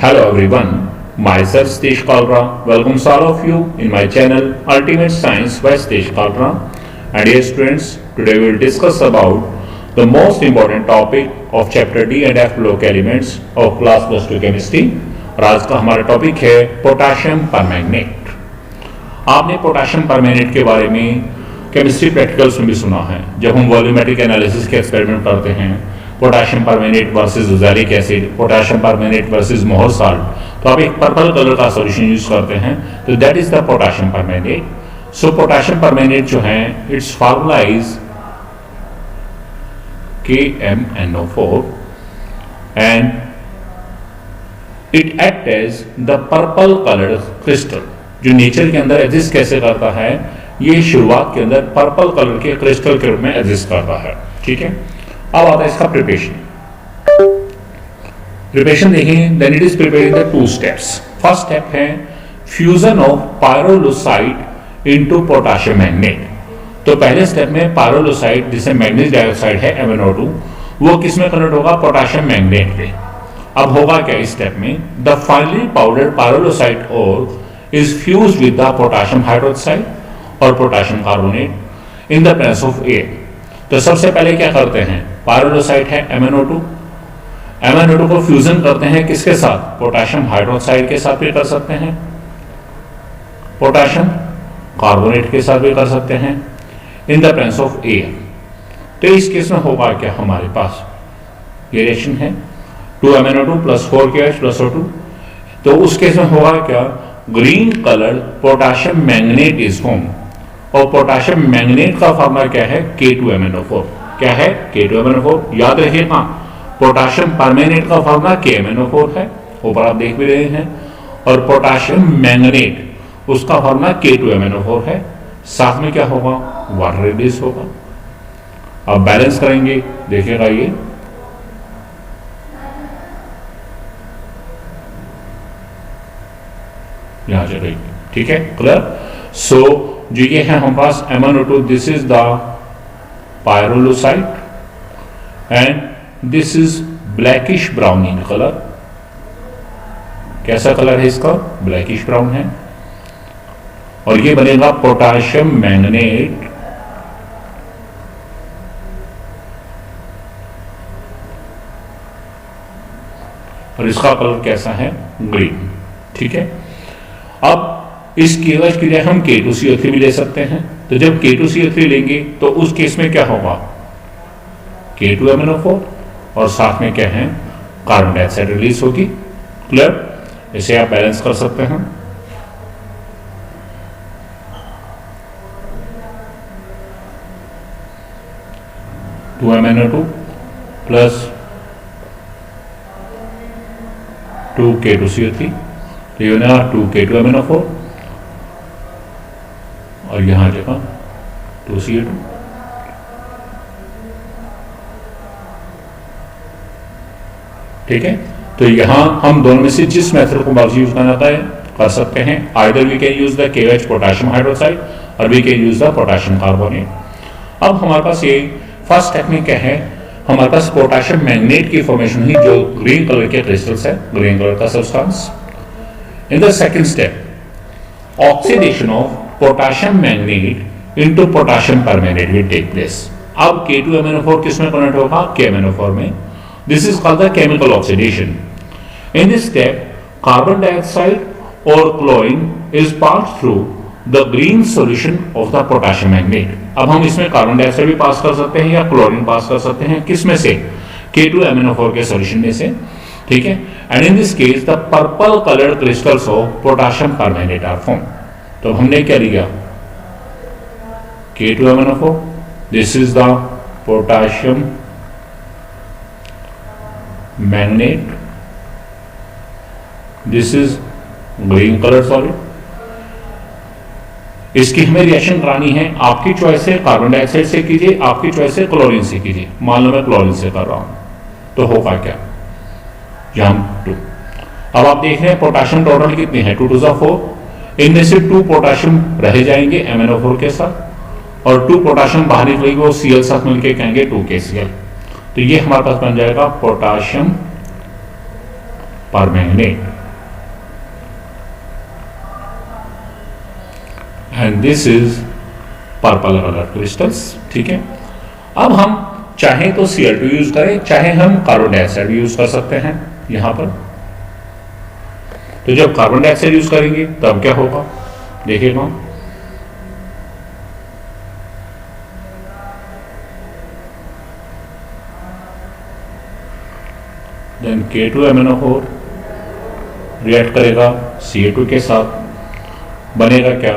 Hello everyone, myself Satish Kalra welcomes all of you in my channel Ultimate Science by Satish Kalra. And dear students, today we will discuss about the most important topic of chapter D and F block elements of class plus 2 chemistry. और आज का हमारा topic है potassium permanganate. आपने potassium permanganate के बारे में chemistry practicals में भी सुना है। जब हम वॉल्यूमेट्रिक एनालिसिस के एक्सपेरिमेंट करते हैं, potassium permanganate versus oxalic acid, potassium permanganate versus Mohr salt, तो आप एक पर्पल कलर का सॉल्यूशन यूज करते हैं, तो that is the potassium permanganate. So potassium permanganate जो है, it's formula is KMnO4 and it act as the purple coloured crystal. जो नेचर के अंदर एग्जिस्ट कैसे करता है, ये शुरुआत के अंदर पर्पल कलर के क्रिस्टल के रूप में एग्जिस्ट करता है। ठीक है, अब आता है इसका प्रिपरेशन देखें। Then it is preparing the 2 steps. First step है fusion of pyrolusite into potassium manganate. तो पहले स्टेप में पायरोलुसाइड, जिसे मैग्नीज डाइऑक्साइड है MnO2, वो किस में कन्वर्ट होगा, पोटेशियम मैग्नेट पे। अब होगा क्या इस स्टेप में, the finely powdered pyrolusite ore is fused with the potassium hydroxide और potassium carbonate in the presence of air. तो सबसे पहले क्या करते हैं, पायरोलुसाइड है MnO2 को फ्यूजन करते हैं किसके साथ, पोटेशियम हाइड्रोक्साइड के साथ भी कर सकते हैं, पोटेशियम कार्बोनेट के साथ भी कर सकते हैं, इन द प्रेजेंस ऑफ एयर। तो इस केस में होगा क्या, हमारे पास ये रिएक्शन है 2MnO2 + 4KOH + O2। तो उस केस में होगा क्या, green colour potassium manganate is form. और पोटेशियम मैंगनेट का फॉर्मूला क्या है, K2MnO4। क्या है, K2MnO4। याद रखिएगा, पोटेशियम परमैंगनेट का फॉर्मूला KMnO4 है, ऊपर आप देख भी रहे हैं। और पोटेशियम मैंगनेट उसका फॉर्मूला K2MnO4 है। साथ में क्या होगा, वाटर रिलीज होगा। अब बैलेंस करेंगे, देखिएगा ये यहां चलेगी। ठीक है, क्लियर। सो जो ये है हमारे पास MnO2, this is the pyrolusite and this is blackish brown in colour. कैसा कलर है इसका, ब्लैकिश ब्राउन है। और ये बनेगा पोटेशियम मैंगनेट और इसका कलर कैसा है, ग्रीन। ठीक है, अब इस KOH की जगह हम K2CO3 भी ले सकते हैं। तो जब K2CO3 लेंगे तो उस केस में क्या होगा, K2MnO4 और साथ में क्या है, कार्बन डाइऑक्साइड रिलीज होगी। क्लियर, इसे आप बैलेंस कर सकते हैं। MnO2 + 2K2CO3, तो ये बनेगा 2K2MnO4 और यहां जगह 2CO2। ठीक है, तो यहां हम दोनों में से जिस मेथड को मर्जी यूज करना है कर सकते हैं। Either we can use the KOH potassium hydroxide और we can use the potassium carbonate. अब हमारे पास ये फर्स्ट टेक्निक क्या है, हमारे पास पोटेशियम मैंगनेट की फॉर्मेशन हुई, जो ग्रीन कलर के क्रिस्टल्स है, ग्रीन कलर का substance. In the second step oxidation of potassium manganate into potassium permanganate will take place. अब K2MnO4 किस में कन्वर्ट होगा, KMnO4 में। This is called the chemical oxidation. In this step carbon dioxide और chlorine is pass through the green solution of the potassium manganate. अब हम इसमें carbon dioxide भी पास कर सकते हैं या क्लोरीन पास कर सकते हैं, किस में से, K2MnO4 के सॉल्यूशन में से। ठीक है, and in this case the purple coloured crystals of potassium permanganate are form. तो हमने क्या लिया, K2MnO4, this is the potassium manganate, this is green colour solid. इसकी हमें रिएक्शन करानी है, आपकी चॉइस है कार्बन डाइऑक्साइड से कीजिए, आपकी चॉइस है क्लोरीन से कीजिए। मान लो मैं क्लोरीन से कर रहा हूं, तो होगा क्या, यहाँ 2। अब आप देख रहे हैं पोटेशियम टोटल कितने हैं, 2 × 4। इनमें से 2 पोटेशियम रह जाएंगे MnO4 के साथ और 2 पोटेशियम बाहर निकलेंगे, वो Cl साथ मिलकर कहेंगे 2KCl। तो ये हमारे पास बन जाएगा potassium permanganate. And this is purple colour crystals. ठीक है, अब हम चाहे तो Cl2 यूज करें, चाहे हम कार्बन डाइऑक्साइड भी यूज कर सकते हैं यहां पर। तो जब कार्बन डाइऑक्साइड यूज करेंगे तब क्या होगा देखिएगा, देन K2MnO4 रिएक्ट करेगा Ca2 के साथ, बनेगा क्या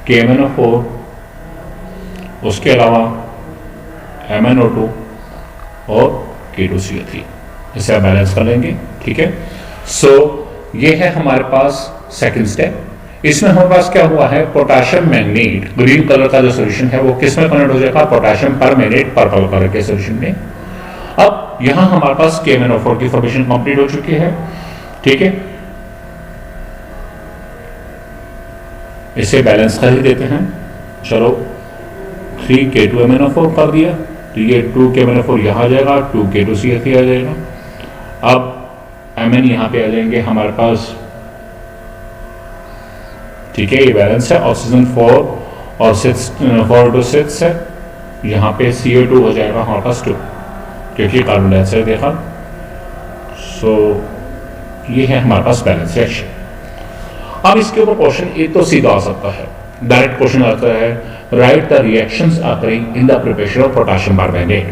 KMnO4, उसके अलावा MnO2 और K2CO3। इसे आप बैलेंस कर लेंगे। ठीक है, सो ये है हमारे पास सेकंड स्टेप। इसमें हमारे पास क्या हुआ है, पोटेशियम मैग्नेट ग्रीन कलर का जो सोल्यूशन है वो किस में कन्वर्ट हो जाएगा, पोटेशियम परमैंगनेट पर्पल कलर के सोल्यूशन में। अब यहां हमारे पास KMnO4 की फॉर्मेशन कंप्लीट हो चुकी है। ठीक है, इसे बैलेंस कर ही देते हैं। चलो 3K2MnO4 कर दिया, तो ये 2KMnO4 यहां आ जाएगा, 2K2CO3 आ जाएगा। अब Mn यहां पे आ जाएंगे हमारे पास। ठीक है, ये बैलेंस है, ऑक्सीजन 4 और 4 to 6 है, यहां पे CO2 हो जाएगा हमारे पास 2, क्योंकि कार्बन डाइऑक्साइड देखा। सो ये है हमारे पास बैलेंस रिएक्शन। अब इसके ऊपर क्वेश्चन एक तो सीधा आ सकता है, डायरेक्ट क्वेश्चन आता है, right the reactions occurring in the preparation of potassium permanganate.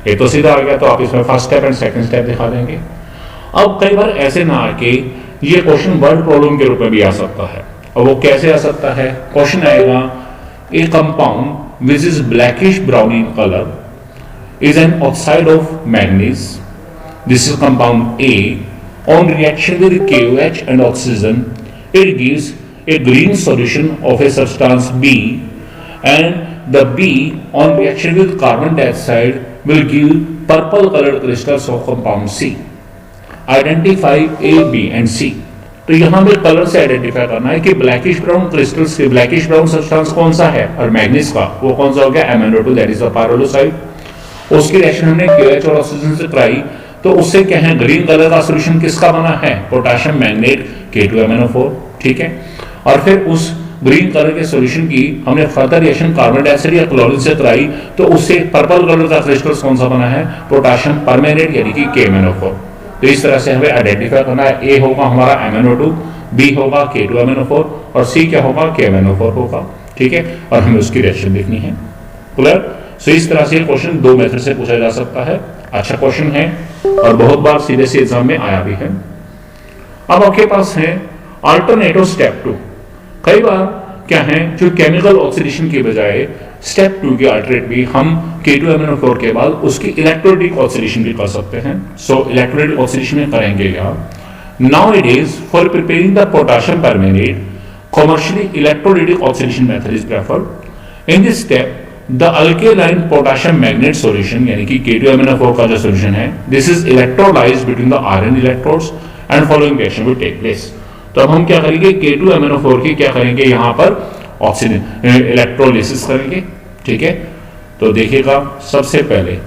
ये तो सीधा आ गया, तो आप इसमें first step and second step दिखा देंगे। अब कई बार ऐसे ना आके ये क्वेश्चन वर्ड प्रॉब्लम के रूप में भी आ सकता है, और वो कैसे आ सकता है, क्वेश्चन आएगा ए compound which is blackish brown in colour is an oxide of manganese. This is compound A. On reaction with KOH and oxygen, it gives a green solution of a substance B, and the B on reaction with carbon dioxide will give purple colored crystals of compound C. Identify A, B and C. तो यहां में colour से identify करना है कि blackish brown crystals के blackish brown substance कौन सा है, और मैग्नीज का वो कौन सा हो गया, MnO2, दैट इज द पायरोलोसाइड। उसकी रिएक्शन हमने KOH और ऑक्सीजन से कराई, तो उससे क्या है, ग्रीन कलर का सॉल्यूशन किसका बना है, पोटेशियम मैग्नेट K2MnO4। ठीक है, और फिर उस ग्रीन कलर के सॉल्यूशन की हमने फर्दर रिएक्शन कार्बन डाइऑक्साइड या क्लोरीन से कराई, तो उससे पर्पल कलर का क्रिस्टल कौन सा बना है, पोटेशियम परमैंगनेट यानी कि KMnO4। तो इस तरह से हमें आइडेंटिफाई करना है, ए होगा हमारा MnO2, बी होगा K2MnO4 और सी क्या होगा, KMnO4 होगा। ठीक है, और हमें उसकी रिएक्शन देखनी है। क्लियर? सो इस तरह से क्वेश्चन दो मेथड से पूछा जा सकता है। अच्छा क्वेश्चन है और बहुत बार सीधे से एग्जाम में आया भी है। अब आपके पास है अल्टरनेटिव स्टेप 2। कई बार क्या है, जो केमिकल ऑक्सीडेशन की बजाय स्टेप 2 के अल्टरनेट भी हम K2MnO4 के बाद उसकी इलेक्ट्रोलाइटिक ऑक्सीडेशन भी कर सकते हैं। सो इलेक्ट्रोलाइटिक ऑक्सीडेशन में करेंगे क्या, nowadays for preparing the potassium permanganate commercially electrolytic oxidation method is preferred. In this step the alkaline potassium magnate solution यानी कि K2MnO4 का जो solution है, this is electrolyzed between the iron electrodes and following reaction will take place. तो अब हम क्या करेंगे, K2MnO4 की क्या करेंगे, यहाँ पर ऑक्सीजन इलेक्ट्रोलिसिस करेंगे। ठीक है, तो देखिएगा सबसे पहले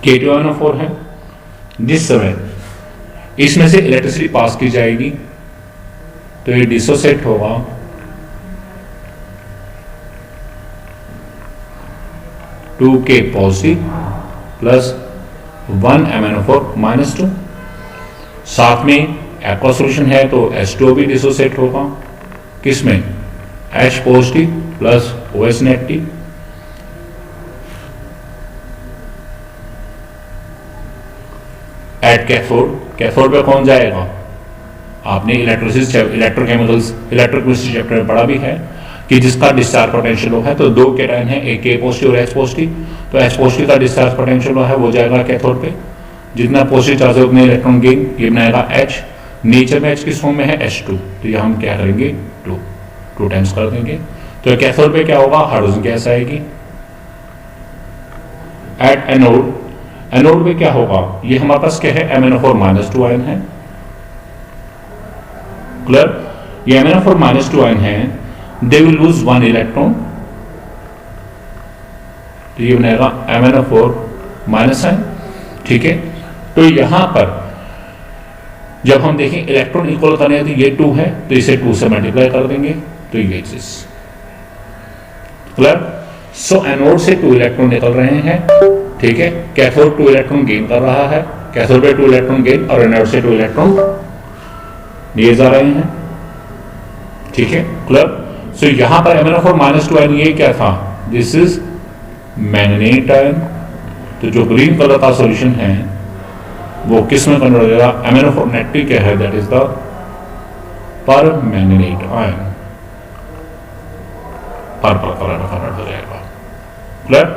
K2MnO4 है, जिस समय इसमें से इलेक्ट्रिसिटी पास की जाएगी तो ये डिसोसिएट होगा K positive plus 1 MnO4 minus 2। साथ में एक्वा सॉल्यूशन है तो H2O भी डिसोसिएट होगा, किसमें, H positive plus OH negative. At cathode, cathode पे कौन जाएगा, आपने इलेक्ट्रोलिसिस इलेक्ट्रोकेमिकल्स इलेक्ट्रोकेमिस्ट्री चैप्टर में पढ़ा भी है कि जिसका डिस्चार्ज पोटेंशियल है, तो दो कैटायन है, एक K पॉजिटिव और H पॉजिटिव, तो H पॉजिटिव का डिस्चार्ज पोटेंशियल है वो जाएगा कैथोड पे, जितना पॉजिटिव चार्ज है उतने इलेक्ट्रॉन गेन, ये बनाएगा H। नेचर में H किस फॉर्म में है, H2, तो ये हम क्या करेंगे, 2 टाइम्स कर देंगे, तो कैथोड पे क्या होगा, हाइड्रोजन गैस आएगी। एट एनोड, एनोड पे क्या होगा, ये हमारे पास क्या है, MnO4 माइनस 2 आयन है। क्लियर, ये MnO4 माइनस 2 आयन है, दे विल लूज 1 इलेक्ट्रॉन, तो ये बनेगा MnO4 माइनस आयन। ठीक है, तो यहां पर जब हम देखें इलेक्ट्रॉन इक्वल करने हैं तो ये 2 है, तो इसे 2 से मल्टीप्लाई कर देंगे तो ये चीज क्लियर। सो एनोड से 2 इलेक्ट्रॉन निकल रहे हैं, ठीक है। कैथोड 2 इलेक्ट्रॉन गेन कर रहा है, कैथोड पे 2 इलेक्ट्रॉन गेन, और एनोड से 2 इलेक्ट्रॉन लिए जा रहे हैं, ठीक है क्लियर। सो यहां पर MnO4 -2 आयन ये क्या था, दिस इज मैंगनीट आयन। तो जो ग्रीन कलर का सॉल्यूशन है वो किस में कन्वर्ट हो जाएगा, MnO4 नेगेटिव क्या है, that is the permanganate ion, purple colour में कन्वर्ट हो जाएगा क्लियर।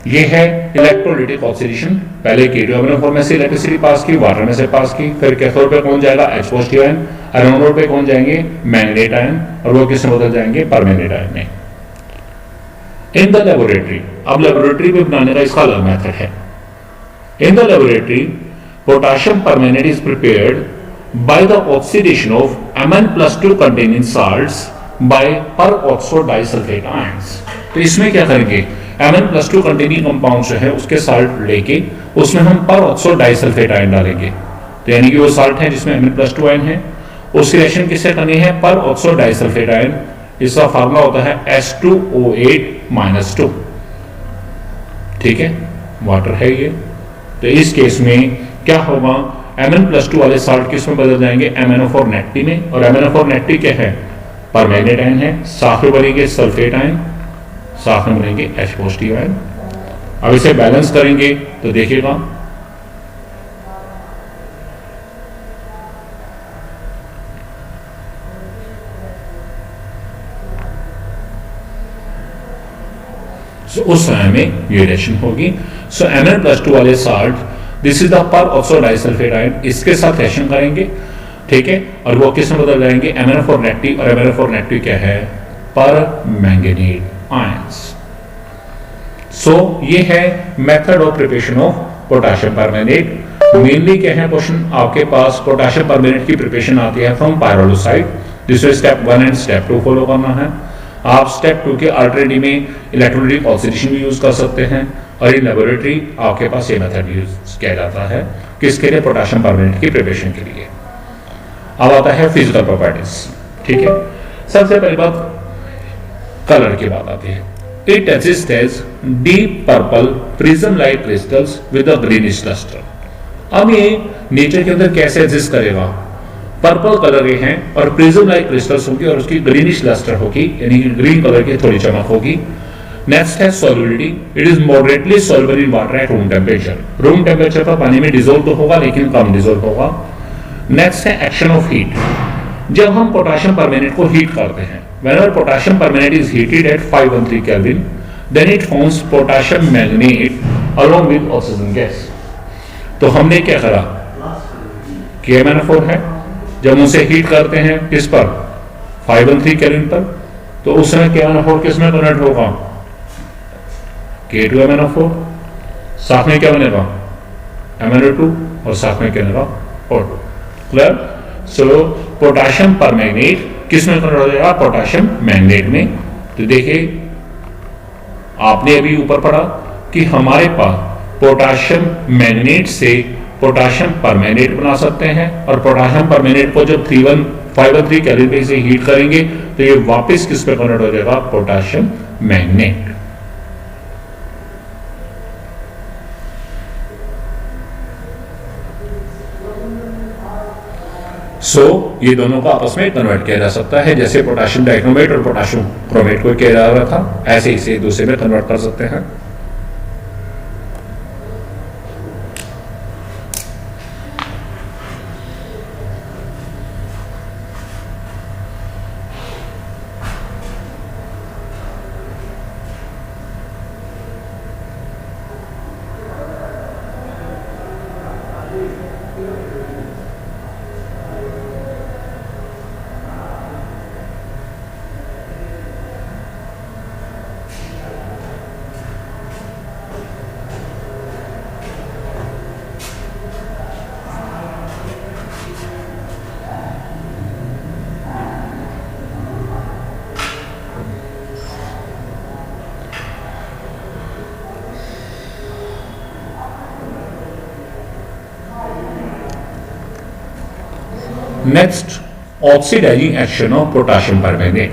ये है इलेक्ट्रोलिटिक ऑक्सीडेशन। पहले K2MnO4 में से इलेक्ट्रिसिटी पास की, वाटर में से पास की, फिर कैथोड पे कौन जाएगा, H पॉजिटिव आयन, एनोड पे कौन जाएंगे, मैंगनीट आयन, और वो किसमें बदल जाएंगे, परमैंगनीट आयन में। इन द लेबोरेटरी, अब लेबोरेटरी में बनाने का इसका अलग मेथड है। In the laboratory potassium permanganate is prepared by the oxidation of Mn+2 containing salts by peroxo disulphate ions. तो इसमें क्या करेंगे, Mn+2 कंटेनिंग कंपाउंड जो है उसके साल्ट लेके उसमें हम peroxo डाइसल्फेट आयन डालेंगे। तो यानी कि वो साल्ट है जिसमें Mn+2 आयन है, उसकी रिएक्शन किससे करनी है, peroxo डाइसल्फेट आयन। इसका फार्मूला होता है H2O8-2, ठीक है, वाटर है ये। तो इस केस में क्या होगा, Mn+2 वाले साल्ट किस में बदल जाएंगे, MnO4 नेगेटिव में, और MnO4 नेगेटिव क्या है, परमैंगनेट आयन है, साथ में बनेंगे सल्फेट आयन, साथ में बनेंगे H पॉजिटिव आयन। अब इसे बैलेंस करेंगे तो देखिएगा उस समय में ये रिएक्शन होगी। सो Mn+2 वाले salt, this is the peroxo disulphate ion, इसके साथ रिएक्शन करेंगे, ठीक है, और वो किस में बदल जाएंगे, MnO4 नेगेटिव, और MnO4 नेगेटिव क्या है, परमैंगनेट आयंस। सो ये है method of preparation of potassium permanganate. Mainly क्या है क्वेश्चन आपके पास, पोटेशियम परमैंगनेट की प्रिपरेशन आती है फ्रॉम पायरोलोसाइट, जिसमें स्टेप 1 एंड स्टेप 2 फॉलो करना है। आप स्टेप 2 के अल्टरनेटिव में इलेक्ट्रोलाइटिक ऑक्सीडेशन भी यूज कर सकते हैं, और इन लेबोरेटरी आपके पास ये मेथड यूज किया जाता है किसके लिए, पोटेशियम परमैंगनेट की प्रिपरेशन के लिए। अब आता है फिजिकल प्रॉपर्टीज, ठीक है। सबसे पहली बात कलर की बात आती है। It exist as deep purple prism like crystals with a greenish lustre. अब ये नेचर के अंदर कैसे एग्जिस्ट करेगा, पर्पल कलर के हैं और प्रिज्म लाइक क्रिस्टल्स होगी और उसकी ग्रीनिश लस्टर होगी, यानी कि ग्रीन कलर की थोड़ी चमक होगी। नेक्स्ट है solubility, it is moderately soluble in water at room temperature. Room temperature पर पानी में डिसॉल्व तो होगा लेकिन कम डिसॉल्व होगा। नेक्स्ट है एक्शन ऑफ हीट, जब हम पोटेशियम परमैंगनेट को हीट करते हैं, whenever potassium permanganate is heated at 513 Kelvin, then it forms potassium manganate along with oxygen gas। तो हमने क्या करा, KMnO4 है, जब उसे हीट करते हैं किस पर, 513 केल्विन पर, तो उस समय KMnO4 किस में कन्वर्ट होगा, K2MnO4, साथ में क्या बनेगा, MnO2, और साथ में क्या बनेगा, O2। क्लियर। सो पोटेशियम परमैंगनेट किस में कन्वर्ट हो जाएगा, पोटेशियम मैंगनेट में। तो देखिए आपने अभी ऊपर पढ़ा कि हमारे पास पोटेशियम मैंगनेट से पोटेशियम परमैंगनेट बना सकते हैं, और पोटेशियम परमैंगनेट को जब 513 केल्विन पे से हीट करेंगे तो ये वापस किस पे कन्वर्ट हो जाएगा, पोटेशियम मैंगनेट। सो ये दोनों को आपस में कन्वर्ट किया जा सकता है, जैसे पोटेशियम डाइक्रोमेट और पोटेशियम क्रोमेट को किया जा रहा था, ऐसे इसे दूसरे में कन्वर्ट कर सकते हैं। Next, oxidising action of potassium permanganate.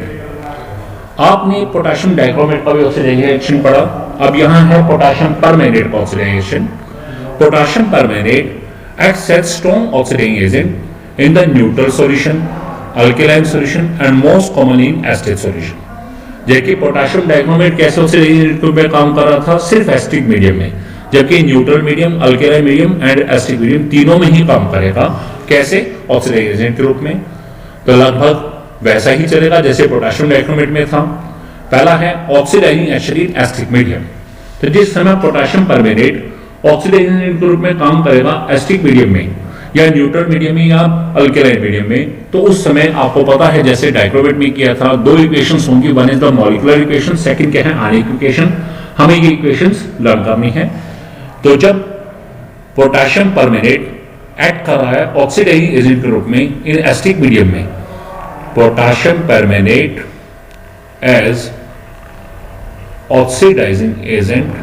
आपने पोटाशियम डाइक्रोमेट का भी ऑक्सीडाइजिंग एक्शन पढ़ा, अब यहां है पोटाशियम परमैंगनेट का oxidisation. Potassium permanganate acts as strong oxidizing agent in the neutral solution, alkaline solution and most commonly in acid solution। जबकि potassium dichromate कैसे ऑक्सीडाइजिंग में काम कर रहा था, सिर्फ एसिडिक मीडियम में, जबकि neutral medium, alkaline medium and acidic medium तीनों में ही काम करेगा। कैसे? ऑक्सीडाइजिंग एजेंट के रूप में। तो लगभग वैसा ही चलेगा जैसे पोटाशियम डाइक्रोमेट में था। पहला है oxidising action in acidic medium. तो जिस समय पोटाशियम परमैंगनेट ऑक्सीडाइजिंग एजेंट के रूप में काम करेगा एसिडिक मीडियम में या न्यूट्रल मीडियम में या अल्केलाइन मीडियम में, तो उस समय आपको पता है जैसे डाइक्रोमेट में किया था, दो इक्वेशंस होंगी, one is the molecular equation, second क्या है आयनिक इक्वेशन। हमें ये इक्वेशंस लर्न करनी है। तो जब पोटाशियम परमैंगनेट एक्ट कर रहा है ऑक्सीडाइजिंग एजेंट के रूप में इन एसिडिक मीडियम में, potassium permanganate as oxidising agent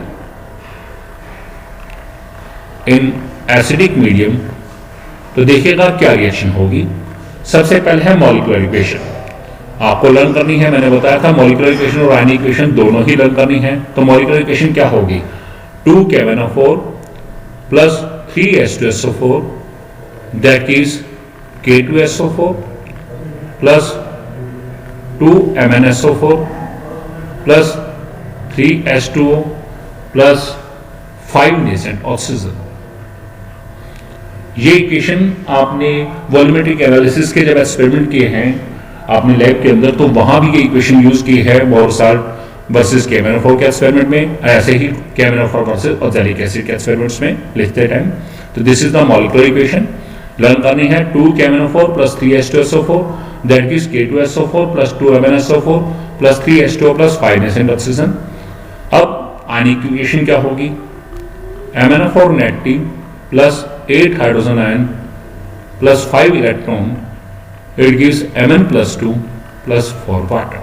in acidic medium, तो देखिएगा क्या रिएक्शन होगी। सबसे पहले है मॉलिक्यूलर इक्वेशन, आपको लर्न करनी है। मैंने बताया था मॉलिक्यूलर इक्वेशन और आयनिक इक्वेशन दोनों ही लर्न करनी है। तो मॉलिक्यूलर इक्वेशन क्या होगी? 2K1O4 plus 3H2SO4 that is K2SO4 plus 2MnSO4 plus 3H2O plus 5 nascent oxygen. ये इक्वेशन आपने वॉल्यूमेट्रिक एनालिसिस के जब एक्सपेरिमेंट किए हैं आपने लैब के अंदर, तो वहां भी ये इक्वेशन यूज की है बोरसाल्ट वर्सेस KMnO4 के एक्सपेरिमेंट में, ऐसे ही KMnO4 वर्सेस ऑक्सैलिक एसिड के एक्सपेरिमेंट्स में लिखते टाइम। तो this is the molecular equation, learn करनी है। 2KMnO4 plus 3H2SO4 that is K2SO4 plus 2MnSO4 plus 3H2O plus 5 nascent oxygen. अब आयनिक इक्वेशन क्या होगी? MnO4 negative plus 8 hydrogen ion plus 5 electron, it gives Mn plus 2 plus 4 water.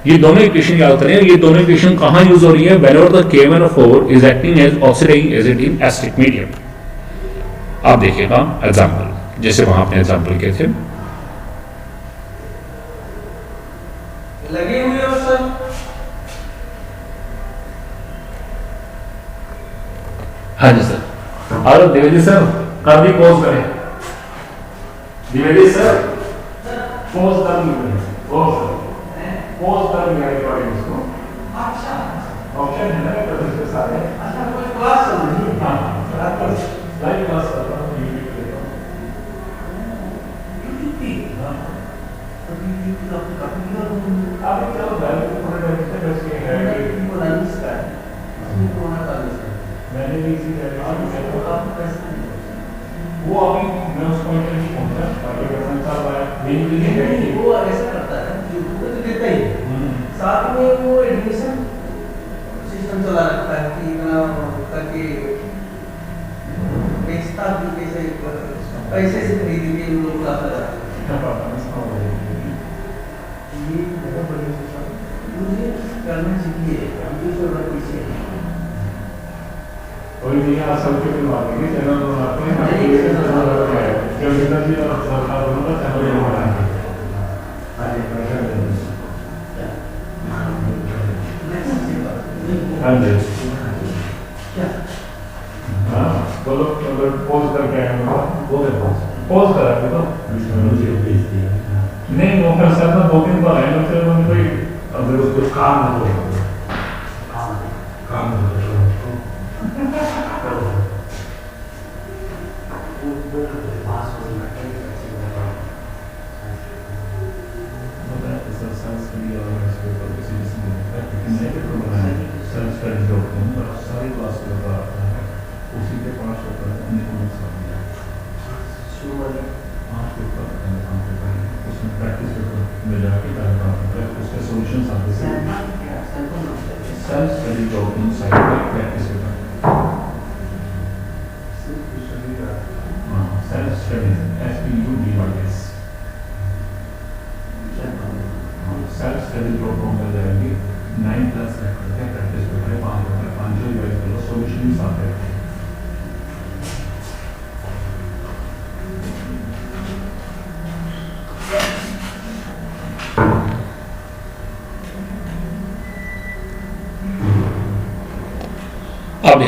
ये दोनों equation याद करें। ये दोनों इक्वेशन कहां यूज हो रही है? Whenever the KMnO4 is acting as oxidising agent in acidic medium. आप देखिएगा एग्जांपल, जैसे वहां आपने एग्जांपल किए थे। लगे हुए हो सर? हाँ जी सर। और द्विवेदी सर कर भी पोज करें। द्विवेदी सर पोज कर लीजिए, पोज कर लिया रिकॉर्डिंग इसको। अच्छा ऑप्शन है ना प्रोसेस के सारे। अच्छा कोई क्लास चल रही है? हाँ लाइव क्लास कर रहा हूँ यूट्यूब पे। यूट्यूब पे? हाँ तो यूट्यूब पे आपको काफी दिया अभी क्या होता है पूरे टाइम से बस ये है कि वो डांस का है, उसमें कोरोना डांस है। मैंने भी इसी और उसको काफी पैसा नहीं है। वो अभी मैं उस पॉइंट पे नहीं पहुंचा, बाकी वर्तन साहब आया मेरी भी नहीं है। वो ऐसा करता है यूट्यूब पे तो देता ही है, साथ में वो एडमिशन सिस्टम चला रखता है कि इतना करके बेचता भी कैसे पैसे से खरीद के उन लोग क्लास लगाते हैं। ये बहुत बढ़िया सिस्टम मुझे करना चाहिए, हम तो थोड़ा पीछे हैं। और ये असल के फिर बात है चैनल बनाते हैं हम ये चैनल है जो जितना भी सरकार दोनों का चैनल हमारा है। अरे प्रेशर हाँ जी क्या? हाँ बोलो अगर पोज करके आए हो पोज करा के तो नहीं वो फिर सर ना 2-3 बार आए ना फिर उन्होंने कोई अगर उसको काम हो उसी के 5 होता है उन्हीं को नुकसान दिया उसमें प्रैक्टिस पेपर में जाके उसके सॉल्यूशंस आते हैं सेल्फ स्टडी डॉक्यूमेंट साइट पर practice paper self study SPUDYS self study document में जाएंगे 9 क्लास करके प्रैक्टिस पेपर 5 रिवाइज करो सॉल्यूशंस आते हैं।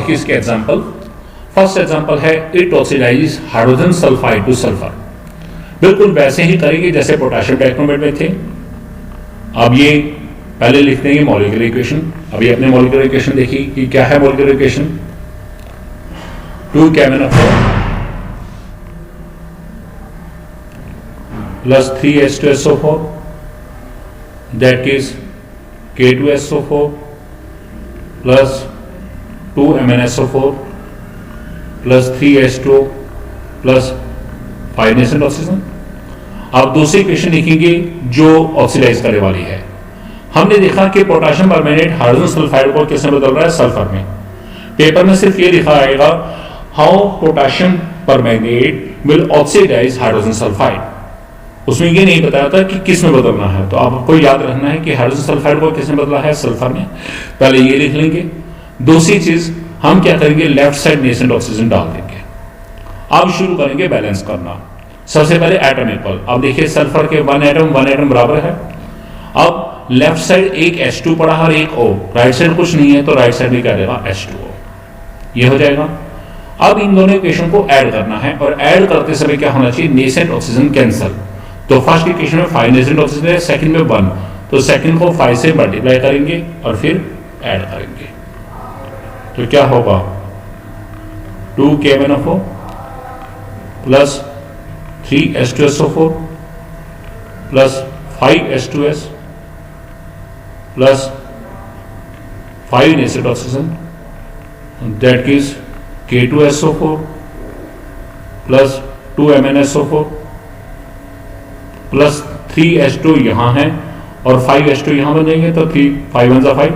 देखिए इसके एग्जांपल। फर्स्ट एग्जांपल है it oxidise hydrogen sulphide to sulphur. बिल्कुल वैसे ही करेंगे जैसे पोटेशियम डाइक्रोमेट में थे। अब ये पहले लिख देंगे मॉलिक्यूलर इक्वेशन। अभी अपने मॉलिक्यूलर इक्वेशन देखिए कि क्या है molecular equation. 2K1O4 plus 3H2SO4 that is K2SO4 plus 2MnSO4 plus 3H2O plus 5 nascent oxygen. आप दूसरी इक्वेशन लिखेंगे जो ऑक्सीडाइज करने वाली है। हमने देखा कि पोटेशियम परमैंगनेट हाइड्रोजन सल्फाइड को किसमें बदल रहा है, सल्फर में। पेपर में सिर्फ ये लिखा आएगा how potassium permanganate will oxidise hydrogen sulphide. उसमें ये नहीं बताया था कि किस में बदलना है। तो आपको याद रखना है कि हाइड्रोजन सल्फाइड को किस में बदला है, सल्फर में। पहले ये लिख लेंगे। दूसरी चीज हम क्या करेंगे, लेफ्ट साइड नेसेंट ऑक्सीजन डाल देंगे। अब शुरू करेंगे बैलेंस करना। सबसे पहले एटम इक्वल। अब देखिए सल्फर के 1 एटम बराबर है। अब लेफ्ट साइड एक H2 पड़ा और एक O, राइट साइड कुछ नहीं है तो राइट साइड भी क्या देगा, H2O। ये हो जाएगा। अब इन दोनों इक्वेशन को ऐड करना है और ऐड करते समय क्या होना चाहिए, नेसेंट ऑक्सीजन कैंसल। तो फर्स्ट इक्वेशन में 5 नेसेंट ऑक्सीजन है, सेकंड में 1, तो सेकंड को 5 से मल्टीप्लाई करेंगे और फिर ऐड करेंगे। तो क्या होगा, 2K1O4 plus 3H2SO4 plus 5H2S plus 5 nascent oxygen that is K2SO4 plus 2MnSO4 plus 3H2 यहां है और 5H2 यहां बन जाएंगे तो 5 1 5,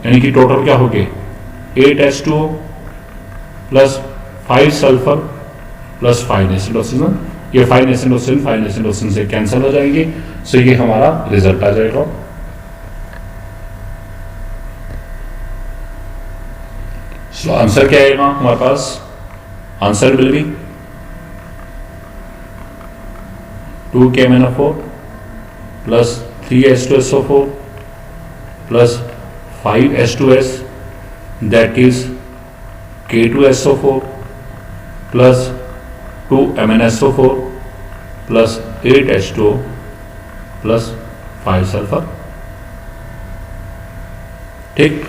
यानी कि टोटल क्या हो गए 8H2O plus 5 sulphur plus 5 nascent oxygen. ये 5 नेसेंट ऑक्सीजन से कैंसिल हो जाएंगे। सो ये हमारा रिजल्ट आ जाएगा। सो आंसर क्या आएगा हमारे पास, answer will be 2K1O4 plus 3H2SO4 plus 5H2S that is K2SO4 plus 2MnSO4 plus 8H2O plus 5 sulphur. ठीक।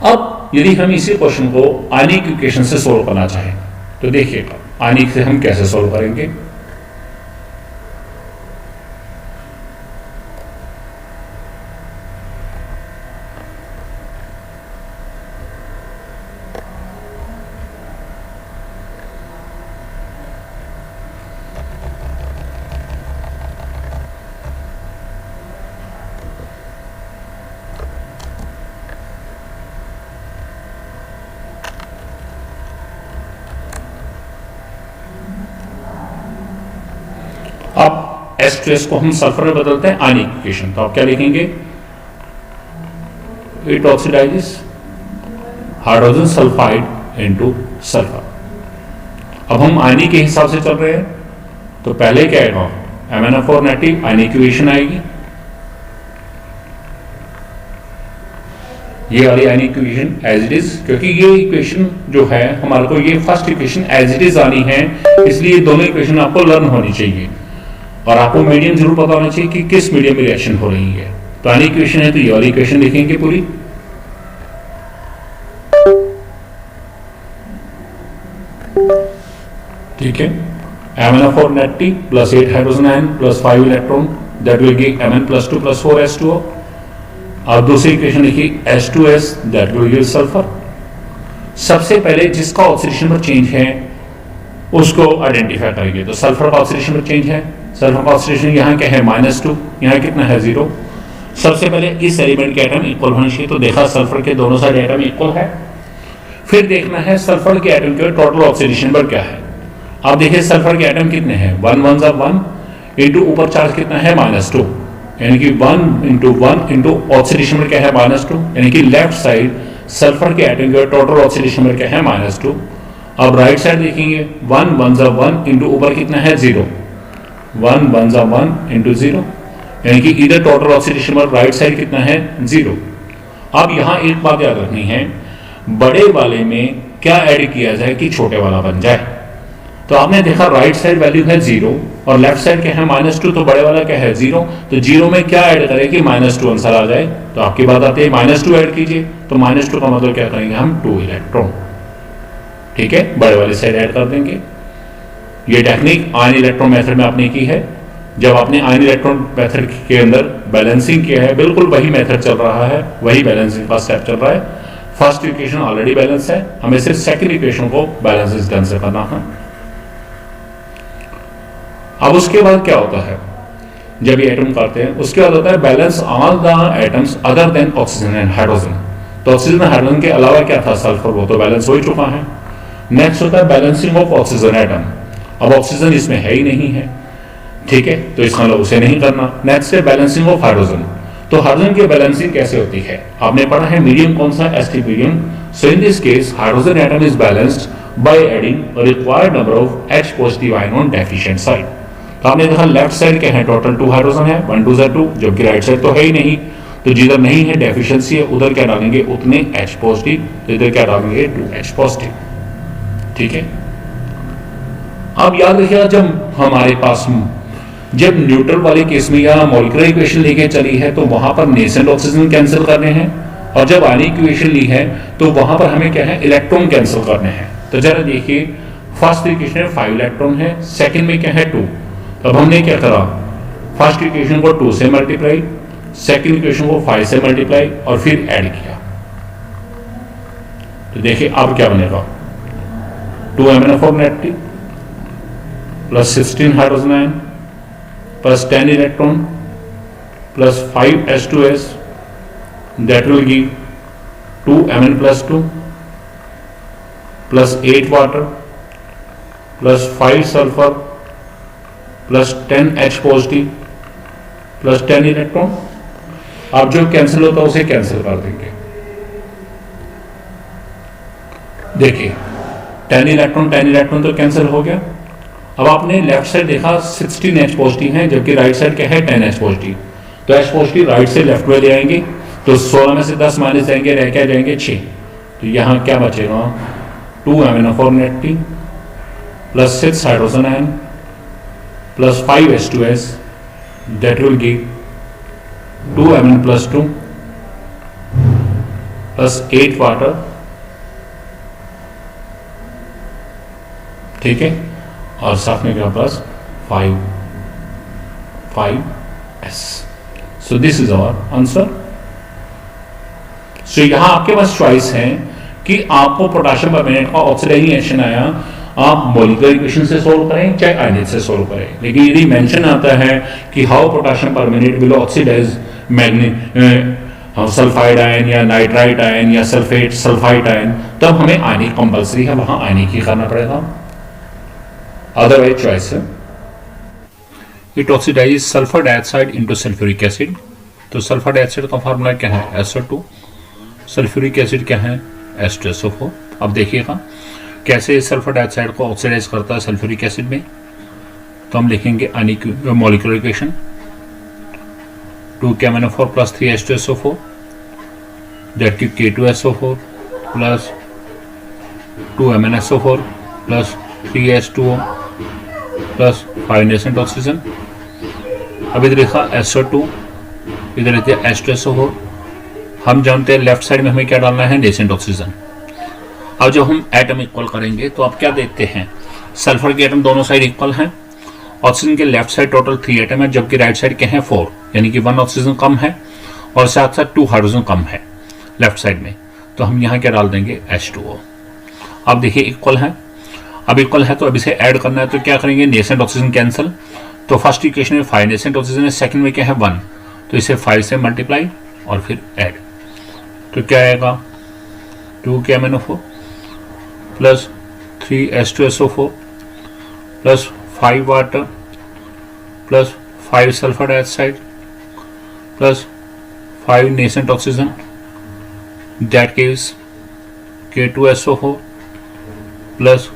अब यदि हम इसी क्वेश्चन को आयनिक इक्वेशन से सोल्व करना चाहें तो देखिएगा आयनिक से हम कैसे सोल्व करेंगे। अब H2S को हम सल्फर में बदलते हैं आयनिक इक्वेशन। तो आप क्या लिखेंगे, it oxidises hydrogen sulphide into sulphur. अब हम आयनिक के हिसाब से चल रहे हैं तो पहले क्या आएगा, MnO4 नेटिव आयनिक इक्वेशन आएगी। ये वाली ionic equation as it is, क्योंकि ये इक्वेशन जो है हमारे को ये first equation as it is आनी है, इसलिए दोनों इक्वेशन आपको लर्न होनी चाहिए और आपको मीडियम जरूर पता होना चाहिए कि किस मीडियम में रिएक्शन हो रही है। तो आयनिक इक्वेशन है तो ये वाली इक्वेशन लिखेंगे पूरी। ठीक है, MnO4 net T plus 8 hydrogen ion plus 5 electron that will give Mn plus 2 plus 4 H2O। अब दूसरी इक्वेशन लिखिए H2S that will give sulfur। सबसे पहले जिसका ऑक्सीडेशन पर चेंज है उसको आइडेंटिफाई करेंगे। तो सल्फर का ऑक्सीडेशन पर चेंज है, सल्फर का ऑक्सीडेशन यहाँ क्या है -2, यहाँ कितना है 0। सबसे पहले इस एलिमेंट के एटम इक्वल होने चाहिए, तो देखा सल्फर के दोनों साइड एटम इक्वल है। फिर देखना है सल्फर के एटम के टोटल ऑक्सीडेशन पर क्या है। अब देखिए सल्फर के एटम कितने हैं, 1 1 1 इंटू ऊपर चार्ज कितना है -2, यानी कि 1 इंटू 1 इंटू ऑक्सीडेशन पर क्या है -2, यानी कि लेफ्ट साइड सल्फर के एटम के टोटल ऑक्सीडेशन पर क्या है -2। अब राइट साइड देखेंगे 1 1 1 इंटू ऊपर कितना है 0, 1 1 1 इंटू 0, यानी कि इधर टोटल ऑक्सीडेशन पर राइट साइड कितना है 0। अब यहां एक बात याद रखनी है, बड़े वाले में क्या ऐड किया जाए कि छोटे वाला बन जाए। तो आपने देखा राइट साइड वैल्यू है 0 और लेफ्ट साइड क्या है -2, तो बड़े वाला क्या है 0, तो 0 में क्या ऐड करें कि -2 आंसर आ जाए। तो आपकी बात आती है -2 ऐड कीजिए, तो -2 का मतलब क्या करेंगे हम 2 इलेक्ट्रॉन, ठीक है, बड़े वाले साइड ऐड कर देंगे। ये टेक्निक आयन इलेक्ट्रॉन मेथड में आपने की है। जब आपने आयन इलेक्ट्रॉन मेथड के अंदर बैलेंसिंग किया है, बिल्कुल वही मेथड चल रहा है, वही बैलेंसिंग का स्टेप चल रहा है। फर्स्ट इक्वेशन ऑलरेडी बैलेंस है, हमें सिर्फ सेकंड इक्वेशन को बैलेंस ढंग से करना है। अब उसके बाद क्या होता है, जब ये एटम करते हैं उसके बाद होता है balance all the atoms other than oxygen and hydrogen. तो ऑक्सीजन हाइड्रोजन के अलावा क्या था, सल्फर, वो तो बैलेंस हो ही चुका है। नेक्स्ट होता है बैलेंसिंग ऑफ ऑक्सीजन एटम। अब ऑक्सीजन इसमें है ही नहीं है, ठीक है, तो इसका मतलब उसे नहीं करना। नेक्स्ट है बैलेंसिंग ऑफ हाइड्रोजन। तो हाइड्रोजन की बैलेंसिंग कैसे होती है, आपने पढ़ा है मीडियम कौन सा, ST medium. So in this case hydrogen atom is balanced by adding required number of H positive ion on deficient side. तो आपने देखा लेफ्ट साइड क्या है, टोटल 2 हाइड्रोजन है, 1 2 2, जबकि राइट साइड तो है ही नहीं। तो जिधर नहीं है डेफिशिएंसी है उधर क्या डालेंगे, उतने H पॉजिटिव, तो इधर क्या डालेंगे 2H पॉजिटिव, ठीक है। अब याद रखिएगा जब न्यूट्रल वाले केस में या मॉलिक्यूलर इक्वेशन लेके चली है तो वहां पर नेसेंट ऑक्सीजन कैंसिल करने हैं, और जब आयनिक इक्वेशन ली है तो वहां पर हमें क्या है, इलेक्ट्रॉन कैंसिल करने हैं। तो जरा देखिए, फर्स्ट इक्वेशन में 5 इलेक्ट्रॉन है, सेकंड में क्या है 2। अब हमने क्या करा, फर्स्ट इक्वेशन को 2 से मल्टीप्लाई, सेकंड इक्वेशन को 5 से मल्टीप्लाई और फिर ऐड किया। तो देखिए अब क्या बनेगा, 2MnO4 negative plus 16 hydrogen ion plus 10 electron plus 5 H2S, that will give 2 Mn plus 2 plus 8 water plus 5 sulfur plus 10 H positive plus 10 electron। अब जो कैंसिल होता है उसे कैंसिल कर देंगे। देखिए 10 इलेक्ट्रॉन तो कैंसिल हो गया। अब आपने लेफ्ट साइड देखा 16 H पॉजिटिव है, जबकि राइट साइड क्या है 10 H पॉजिटिव। तो H पॉजिटिव राइट से लेफ्ट में ले आएंगे, तो 16 में से 10 माइनस जाएंगे, रह क्या जाएंगे 6। तो यहाँ क्या बचेगा, 2MnO4 negative plus 6 hydrogen ion plus 5 H2S, that will give 2Mn plus 2 plus 8 water, ठीक है, और साथ में क्या plus 5S। So this is our answer. So यहां आपके पास चॉइस है कि आपको पोटेशियम परमैंगनेट का ऑक्सीडाइजेशन आया, आप मॉलिक्यूलर इक्वेशन से सोल्व करें चाहे आयनिक से सोल्व करें। लेकिन यदि मेंशन आता है कि how potassium permanganate will oxidise sulphide ion या नाइट्राइट आयन या सल्फेट सल्फाइड आयन, तब हमें आयनिक कंपल्सरी है, वहां आयनिक ही करना पड़ेगा, अदरवाइज चॉइस है। It oxidise sulphur dioxide into sulphuric acid. तो सल्फर डाइऑक्साइड का फार्मूला क्या है, SO2, सल्फ्यूरिक एसिड क्या है, H2SO4। अब देखिएगा कैसे सल्फर डाइऑक्साइड को ऑक्सीडाइज करता है सल्फ्यूरिक एसिड में। तो हम लिखेंगे molecular equation 2KMnO4 plus 3 H2SO4, that give K2SO4 plus 2MnSO4 plus 3H2O plus 5 nascent oxygen. अब इधर लिखा SO2, इधर लिखते हैं H2SO4। हम जानते हैं लेफ्ट साइड में हमें क्या डालना है, नेसेंट ऑक्सीजन। अब जब हम एटम इक्वल करेंगे तो आप क्या देखते हैं, सल्फर के एटम दोनों साइड इक्वल हैं, ऑक्सीजन के लेफ्ट साइड टोटल 3 एटम है, जबकि राइट साइड के हैं 4, यानी कि 1 ऑक्सीजन कम है और साथ साथ 2 हाइड्रोजन कम है लेफ्ट साइड में। तो हम यहाँ क्या डाल देंगे, H2O। अब देखिए इक्वल है, अब इक्वल है तो अब इसे ऐड करना है, तो क्या करेंगे, नेसेंट ऑक्सीजन कैंसिल। तो फर्स्ट इक्वेशन में 5 नेसेंट ऑक्सीजन है, सेकंड में क्या है 1, तो इसे 5 से मल्टीप्लाई और फिर ऐड। तो क्या आएगा, 2KMnO4 plus 3 H2SO4 plus 5 water plus 5 sulphur dioxide plus 5 nascent oxygen, that gives K2SO4 plus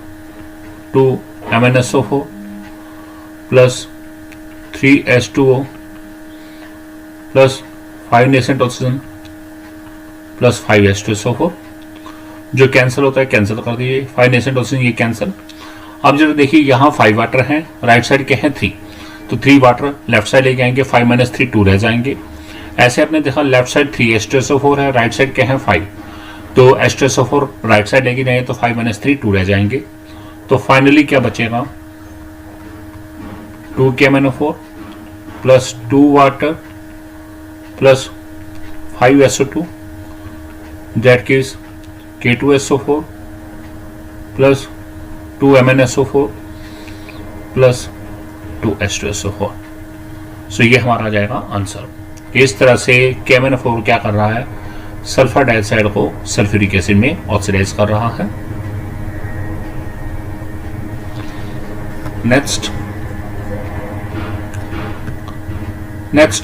2MnSO4 plus 3H2O plus 5 nascent oxygen plus 5 H2SO4, जो कैंसिल होता है कैंसिल कर दीजिए, 5 नेसेंट ऑक्सीजन ये कैंसिल। अब जरा देखिए यहाँ 5 वाटर हैं, राइट साइड के हैं 3, तो 3 वाटर लेफ्ट साइड लेके आएंगे, 5 - 3 2 रह जाएंगे। ऐसे आपने देखा लेफ्ट साइड 3 H2SO4 है, राइट साइड के हैं 5, तो H2SO4 राइट साइड लेके जाएंगे तो 5 - 3 2 रह जाएंगे। तो फाइनली क्या बचेगा, 2 KMnO4 plus 2 water plus 5 SO2 that gives K2SO4 plus 2 MnSO4 plus 2 H2SO4। सो ये हमारा आ जाएगा आंसर। इस तरह से KMnO4 क्या कर रहा है, सल्फर डाइऑक्साइड को सल्फ्यूरिक एसिड में ऑक्सीडाइज कर रहा है। नेक्स्ट